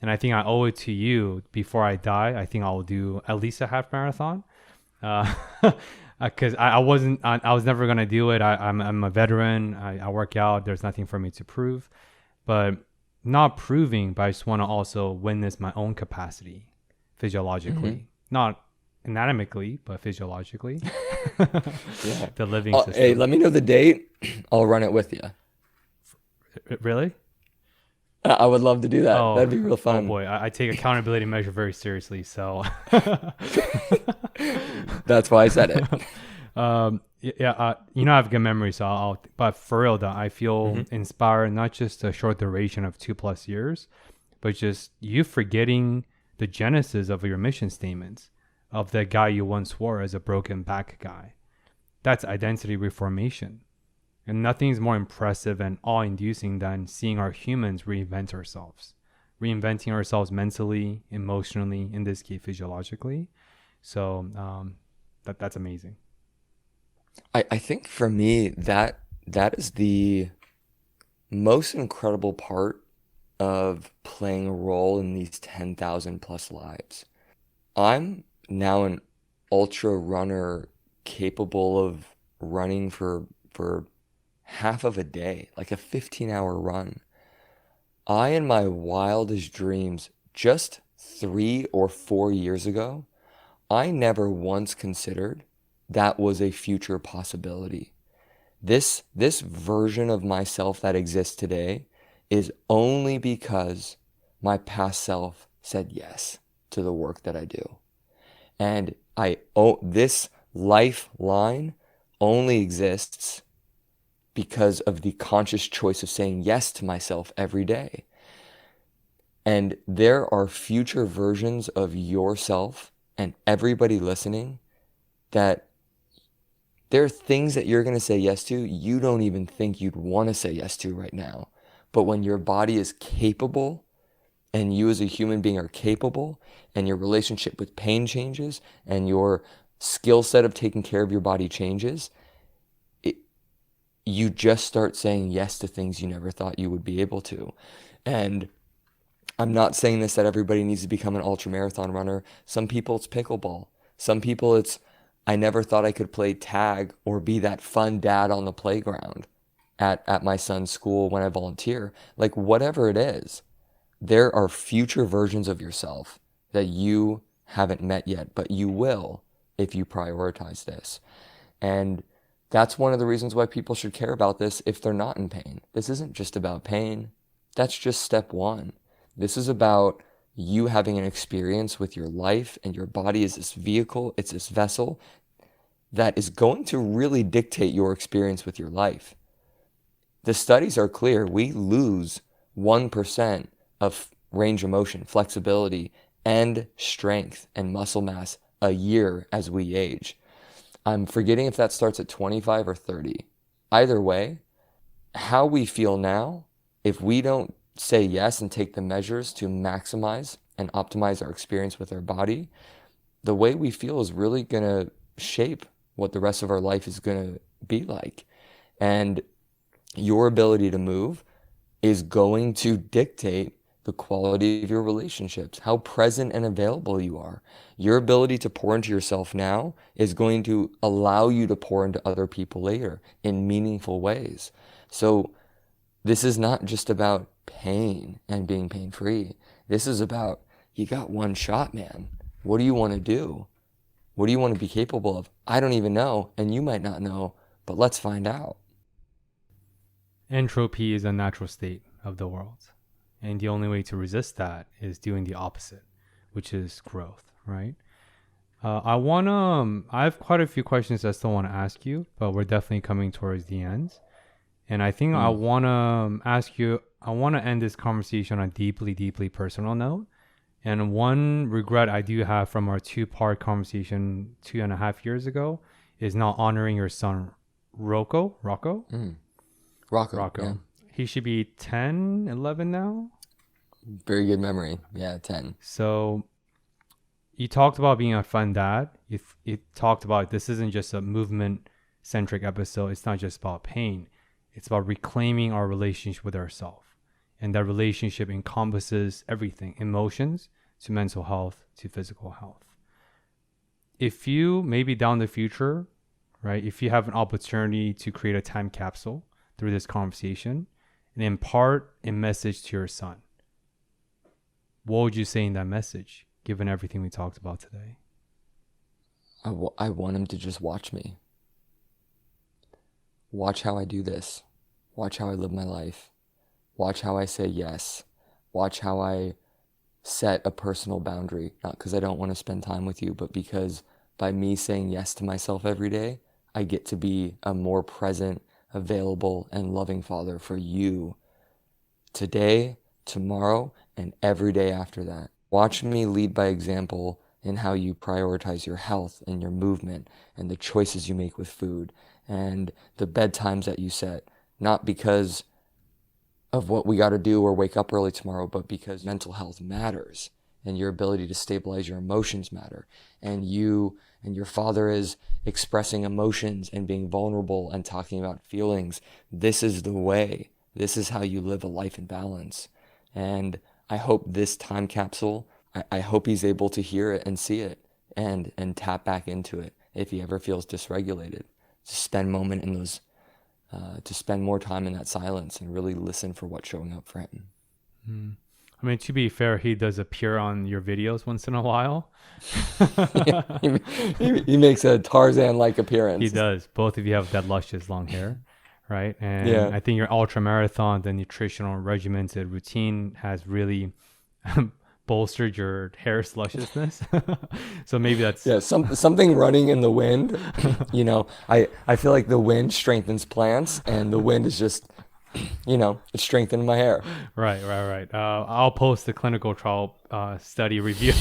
And I think I owe it to you. Before I die, I think I'll do at least a half marathon. Because I was never going to do it. I'm a veteran. I work out. There's nothing for me to prove. But not proving, but I just want to also witness my own capacity physiologically. Mm-hmm. Not anatomically, but physiologically. Yeah. The living system. Hey, let me know the date. I'll run it with you. Really? I would love to do that. That'd be real fun. Oh boy, I take accountability measure very seriously, so that's why I said it. I have good memory, so but for real though, I feel inspired, not just a short duration of 2+ years, but just you forgetting the genesis of your mission statements of the guy you once were as a broken back guy. That's identity reformation. And nothing's more impressive and awe-inducing than seeing our humans reinvent ourselves. Reinventing ourselves mentally, emotionally, in this case, physiologically. So that's amazing. I think for me, that is the most incredible part of playing a role in these 10,000 plus lives. I'm now an ultra runner capable of running for half of a day, like a 15-hour run. I, in my wildest dreams, just 3 or 4 years ago, I never once considered that was a future possibility. This version of myself that exists today is only because my past self said yes to the work that I do. And this lifeline only exists because of the conscious choice of saying yes to myself every day. And there are future versions of yourself and everybody listening that there are things that you're going to say yes to you don't even think you'd want to say yes to right now. But when your body is capable and you as a human being are capable and your relationship with pain changes and your skill set of taking care of your body changes, you just start saying yes to things you never thought you would be able to. And I'm not saying this that everybody needs to become an ultra marathon runner. Some people it's pickleball. Some people it's I never thought I could play tag or be that fun dad on the playground at my son's school when I volunteer. Like whatever it is, there are future versions of yourself that you haven't met yet, but you will if you prioritize this. And that's one of the reasons why people should care about this if they're not in pain. This isn't just about pain. That's just step one. This is about you having an experience with your life, and your body is this vehicle, it's this vessel that is going to really dictate your experience with your life. The studies are clear. We lose 1% of range of motion, flexibility, and strength and muscle mass a year as we age. I'm forgetting if that starts at 25 or 30. Either way, how we feel now, if we don't say yes and take the measures to maximize and optimize our experience with our body, the way we feel is really going to shape what the rest of our life is going to be like. And your ability to move is going to dictate the quality of your relationships, how present and available you are. Your ability to pour into yourself now is going to allow you to pour into other people later in meaningful ways. So this is not just about pain and being pain-free. This is about, you got one shot, man. What do you want to do? What do you want to be capable of? I don't even know, and you might not know, but let's find out. Entropy is a natural state of the world. And the only way to resist that is doing the opposite, which is growth, right? I have quite a few questions I still want to ask you, but we're definitely coming towards the end. And I think I want to end this conversation on a deeply, deeply personal note. And one regret I do have from our 2-part conversation 2.5 years ago is not honoring your son, Rocco. Rocco. Yeah. He should be 10, 11 now. Very good memory. Yeah, 10. So you talked about being a fun dad. You talked about this isn't just a movement-centric episode. It's not just about pain. It's about reclaiming our relationship with ourselves. And that relationship encompasses everything, emotions to mental health to physical health. If you, maybe down the future, right, if you have an opportunity to create a time capsule through this conversation and impart a message to your son, what would you say in that message, given everything we talked about today? I want him to just watch me. Watch how I do this. Watch how I live my life. Watch how I say yes. Watch how I set a personal boundary, not because I don't want to spend time with you, but because by me saying yes to myself every day, I get to be a more present, available, and loving father for you today, tomorrow, and every day after that. Watch me lead by example in how you prioritize your health and your movement and the choices you make with food and the bedtimes that you set, not because of what we got to do or wake up early tomorrow, but because mental health matters and your ability to stabilize your emotions matter. And you and your father is expressing emotions and being vulnerable and talking about feelings. This is the way. This is how you live a life in balance. And I hope this time capsule, I hope he's able to hear it and see it and tap back into it if he ever feels dysregulated. To spend moment in those to spend more time in that silence and really listen for what's showing up for him. I mean, to be fair, he does appear on your videos once in a while. He makes a Tarzan-like appearance. He does. Both of you have that luscious long hair, right? And Yeah. I think your ultra marathon, the nutritional regimented routine has really bolstered your hair's lusciousness. So maybe that's something running in the wind. You know, I feel like the wind strengthens plants, and the wind is just, it's strengthening my hair. Right. I'll post the clinical trial study review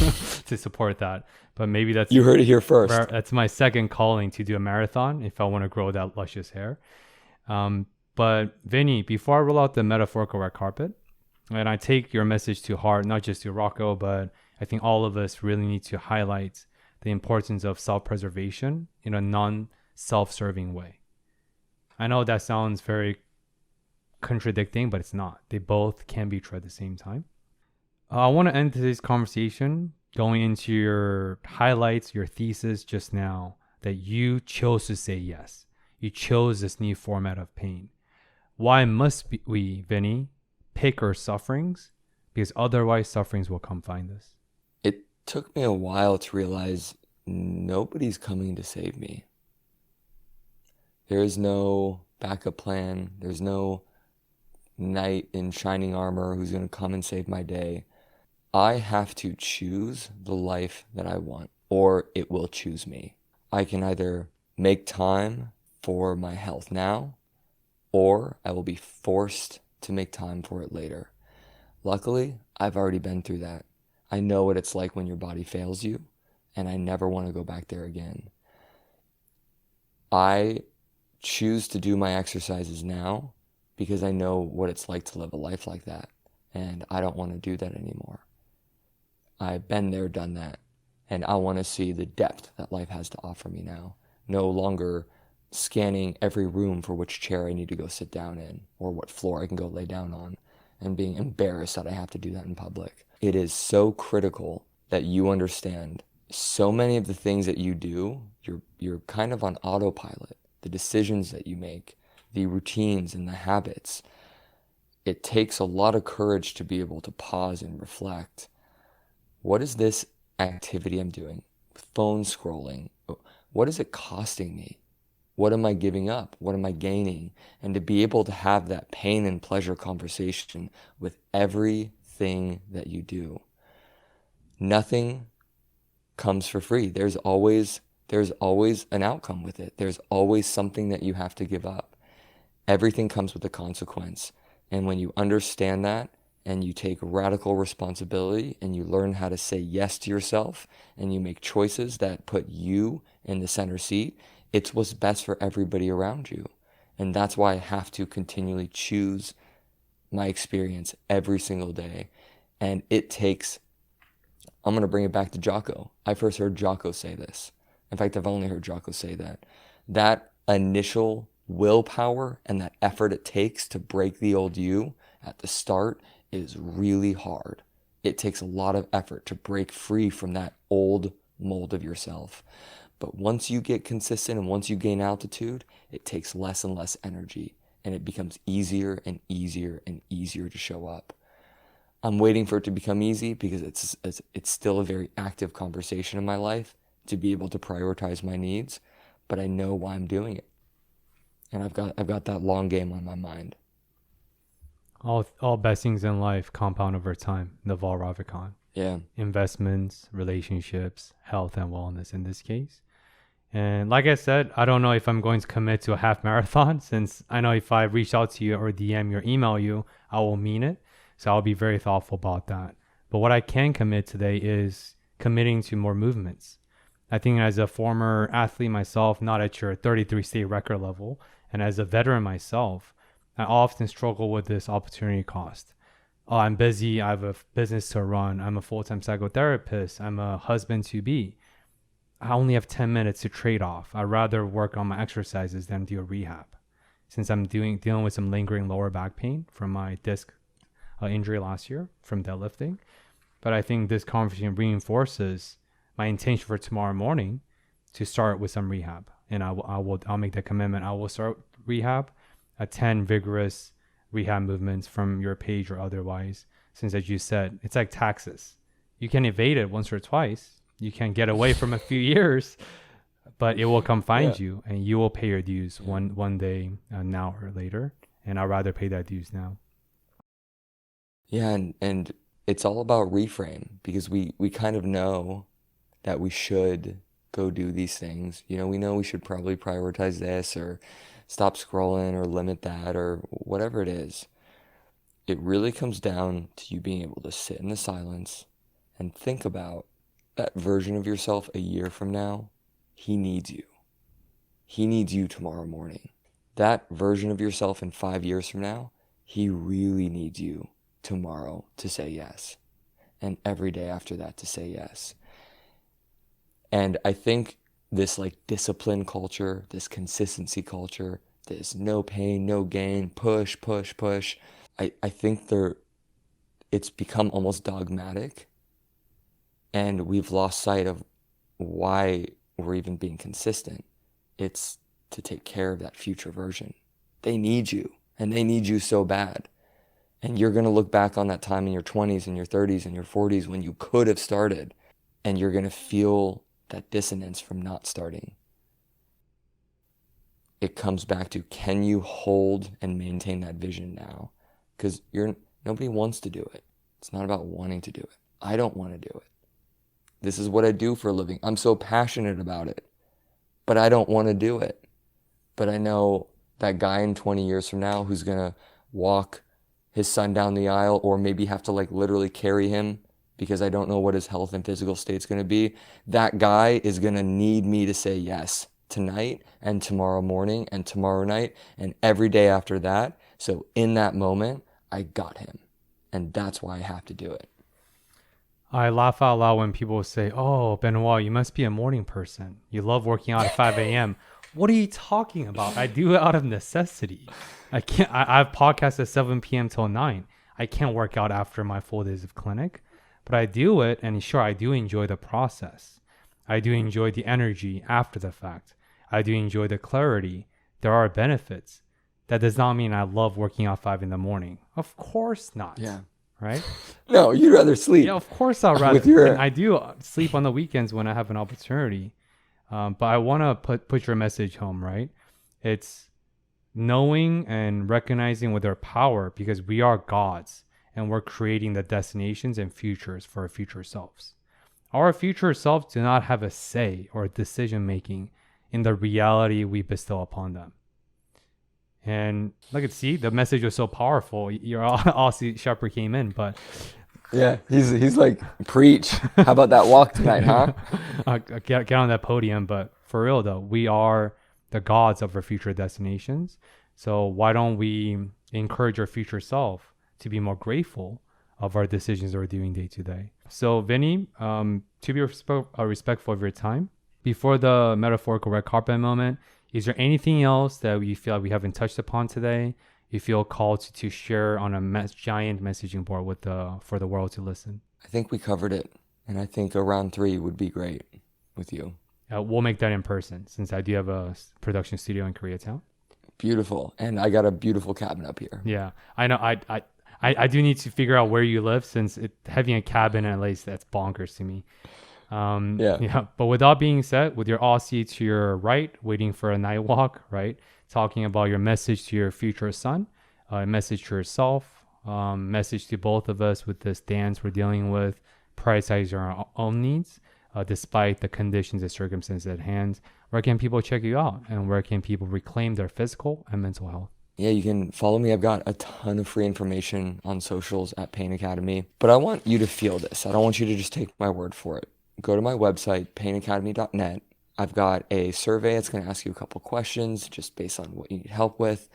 to support that. But maybe that's You heard it here first. That's my second calling to do a marathon if I want to grow that luscious hair. But Vinny, before I roll out the metaphorical red carpet, and I take your message to heart, not just to Rocco, but I think all of us really need to highlight the importance of self-preservation in a non-self-serving way. I know that sounds very contradicting, but it's not. They both can be true at the same time. I want to end today's conversation going into your highlights, your thesis just now, that you chose to say yes. You chose this new format of pain. Why must we, Vinny, pick our sufferings? Because otherwise sufferings will come find us. It took me a while to realize nobody's coming to save me. There is no backup plan. There's no knight in shining armor who's going to come and save my day. I have to choose the life that I want, or it will choose me. I can either make time for my health now, or I will be forced to make time for it later. Luckily, I've already been through that. I know what it's like when your body fails you, and I never want to go back there again. I choose to do my exercises now because I know what it's like to live a life like that, and I don't want to do that anymore. I've been there, done that, and I want to see the depth that life has to offer me now. No longer scanning every room for which chair I need to go sit down in or what floor I can go lay down on and being embarrassed that I have to do that in public. It is so critical that you understand so many of the things that you do, you're kind of on autopilot. The decisions that you make, the routines and the habits. It takes a lot of courage to be able to pause and reflect. What is this activity I'm doing? Phone scrolling. What is it costing me? What am I giving up? What am I gaining? And to be able to have that pain and pleasure conversation with everything that you do. Nothing comes for free. There's always an outcome with it. There's always something that you have to give up. Everything comes with a consequence. And when you understand that and you take radical responsibility and you learn how to say yes to yourself and you make choices that put you in the center seat, it's what's best for everybody around you. And that's why I have to continually choose my experience every single day. And it takes, I'm going to bring it back to Jocko. I first heard Jocko say this. In fact, I've only heard Jocko say that. That initial willpower and that effort it takes to break the old you at the start is really hard. It takes a lot of effort to break free from that old mold of yourself. But once you get consistent and once you gain altitude, it takes less and less energy and it becomes easier and easier and easier to show up. I'm waiting for it to become easy because it's still a very active conversation in my life to be able to prioritize my needs, but I know why I'm doing it. And I've got that long game on my mind. All best things in life compound over time. Naval Ravikant. Yeah. Investments, relationships, health and wellness in this case. And like I said, I don't know if I'm going to commit to a half marathon, since I know if I reach out to you or DM you or email you, I will mean it. So I'll be very thoughtful about that. But what I can commit today is committing to more movements. I think as a former athlete myself, not at your 33 state record level, and as a veteran myself, I often struggle with this opportunity cost. Oh, I'm busy. I have a business to run. I'm a full-time psychotherapist. I'm a husband to be. I only have 10 minutes to trade off. I'd rather work on my exercises than do a rehab, since I'm dealing with some lingering lower back pain from my disc injury last year from deadlifting. But I think this conversation reinforces my intention for tomorrow morning to start with some rehab. And I'll make that commitment. I will start rehab, 10 vigorous rehab movements from your page or otherwise, since as you said, it's like taxes. You can evade it once or twice. You can get away from a few years, but it will come find you and you will pay your dues one day, now or later. And I'd rather pay that dues now. Yeah, and it's all about reframe, because we kind of know that we should go do these things. You know, we know we should probably prioritize this or stop scrolling or limit that or whatever it is. It really comes down to you being able to sit in the silence and think about that version of yourself a year from now. He needs you. He needs you tomorrow morning. That version of yourself in 5 years from now, he really needs you tomorrow to say yes. And every day after that to say yes. And I think this like discipline culture, this consistency culture, this no pain, no gain, push, push, push. I think it's become almost dogmatic, and we've lost sight of why we're even being consistent. It's to take care of that future version. They need you, and they need you so bad. And you're going to look back on that time in your 20s and your 30s and your 40s when you could have started, and you're going to feel that dissonance from not starting. It comes back to, can you hold and maintain that vision now? Because nobody wants to do it. It's not about wanting to do it. I don't want to do it. This is what I do for a living. I'm so passionate about it, but I don't want to do it. But I know that guy in 20 years from now who's going to walk his son down the aisle, or maybe have to like literally carry him because I don't know what his health and physical state's going to be. That guy is going to need me to say yes tonight and tomorrow morning and tomorrow night and every day after that. So in that moment, I got him. And that's why I have to do it. I laugh out loud when people say, "Oh, Benoit, you must be a morning person. You love working out at 5 a.m." What are you talking about? I do it out of necessity. I can't. I have podcasts at 7 p.m. till 9. I can't work out after my full days of clinic, but I do it, and sure, I do enjoy the process. I do enjoy the energy after the fact. I do enjoy the clarity. There are benefits. That does not mean I love working out 5 in the morning. Of course not. Yeah. Right? No, you'd rather sleep. Yeah, of course I'd rather. And I do sleep on the weekends when I have an opportunity. But I want to put your message home, right? It's knowing and recognizing with our power, because we are gods and we're creating the destinations and futures for our future selves. Our future selves do not have a say or decision making in the reality we bestow upon them. And look at, see, the message was so powerful. Your Aussie Shepherd came in, but yeah, he's like, preach. How about that walk tonight, huh? Get on that podium. But for real though, we are the gods of our future destinations. So why don't we encourage our future self to be more grateful of our decisions we're doing day to day? So Vinny, to be respectful of your time, before the metaphorical red carpet moment, is there anything else that you feel like we haven't touched upon today? You feel called to share on a giant messaging board for the world to listen? I think we covered it, and I think a round 3 would be great with you. We'll make that in person, since I do have a production studio in Koreatown. Beautiful, and I got a beautiful cabin up here. Yeah, I know. I do need to figure out where you live, since having a cabin in LA, that's bonkers to me. Yeah. But with that being said, with your Aussie to your right, waiting for a night walk, right? Talking about your message to your future son, a message to yourself, message to both of us with this dance we're dealing with, prioritizing our own needs, despite the conditions and circumstances at hand. Where can people check you out, and where can people reclaim their physical and mental health? Yeah, you can follow me. I've got a ton of free information on socials at Pain Academy, but I want you to feel this. I don't want you to just take my word for it. Go to my website, painacademy.net. I've got a survey that's going to ask you a couple questions just based on what you need help with.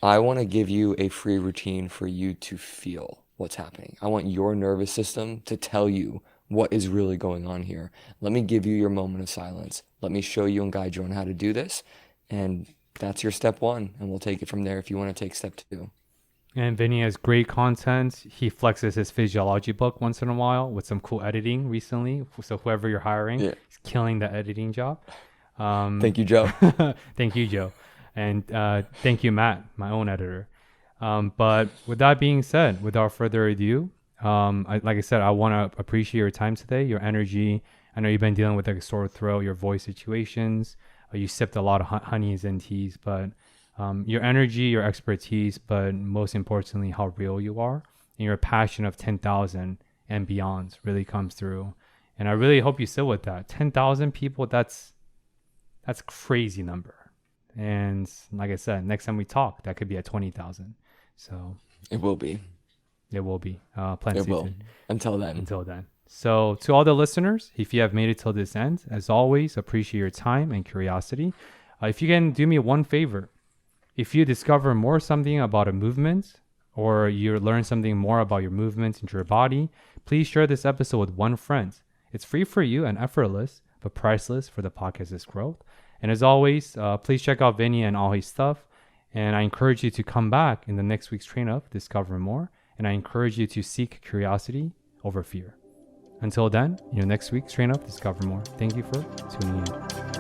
I want to give you a free routine for you to feel what's happening. I want your nervous system to tell you what is really going on here. Let me give you your moment of silence. Let me show you and guide you on how to do this. And that's your step 1. And we'll take it from there if you want to take step 2. And Vinny has great content. He flexes his Physiology book once in a while with some cool editing recently. So whoever you're hiring is killing the editing job. Thank you, Joe. Thank you, Joe. And thank you, Matt, my own editor. But with that being said, without further ado, like I said, I want to appreciate your time today, your energy. I know you've been dealing with like a sore throat, your voice situations. You sipped a lot of honeys and teas, but your energy, your expertise, but most importantly, how real you are and your passion of 10,000 and beyond really comes through. And I really hope you sit with that. 10,000 people, that's crazy number. And like I said, next time we talk, that could be at 20,000. So it will be. It will be. Plenty. It will. Until then. So to all the listeners, if you have made it till this end, as always, appreciate your time and curiosity. If you can do me one favor, if you discover more something about a movement, or you learn something more about your movements into your body, please share this episode with one friend. It's free for you and effortless, but priceless for the podcast's growth. And as always, please check out Vinny and all his stuff. And I encourage you to come back in the next week's Train Up, discover more. And I encourage you to seek curiosity over fear. Until then, next week's Train Up, discover more. Thank you for tuning in.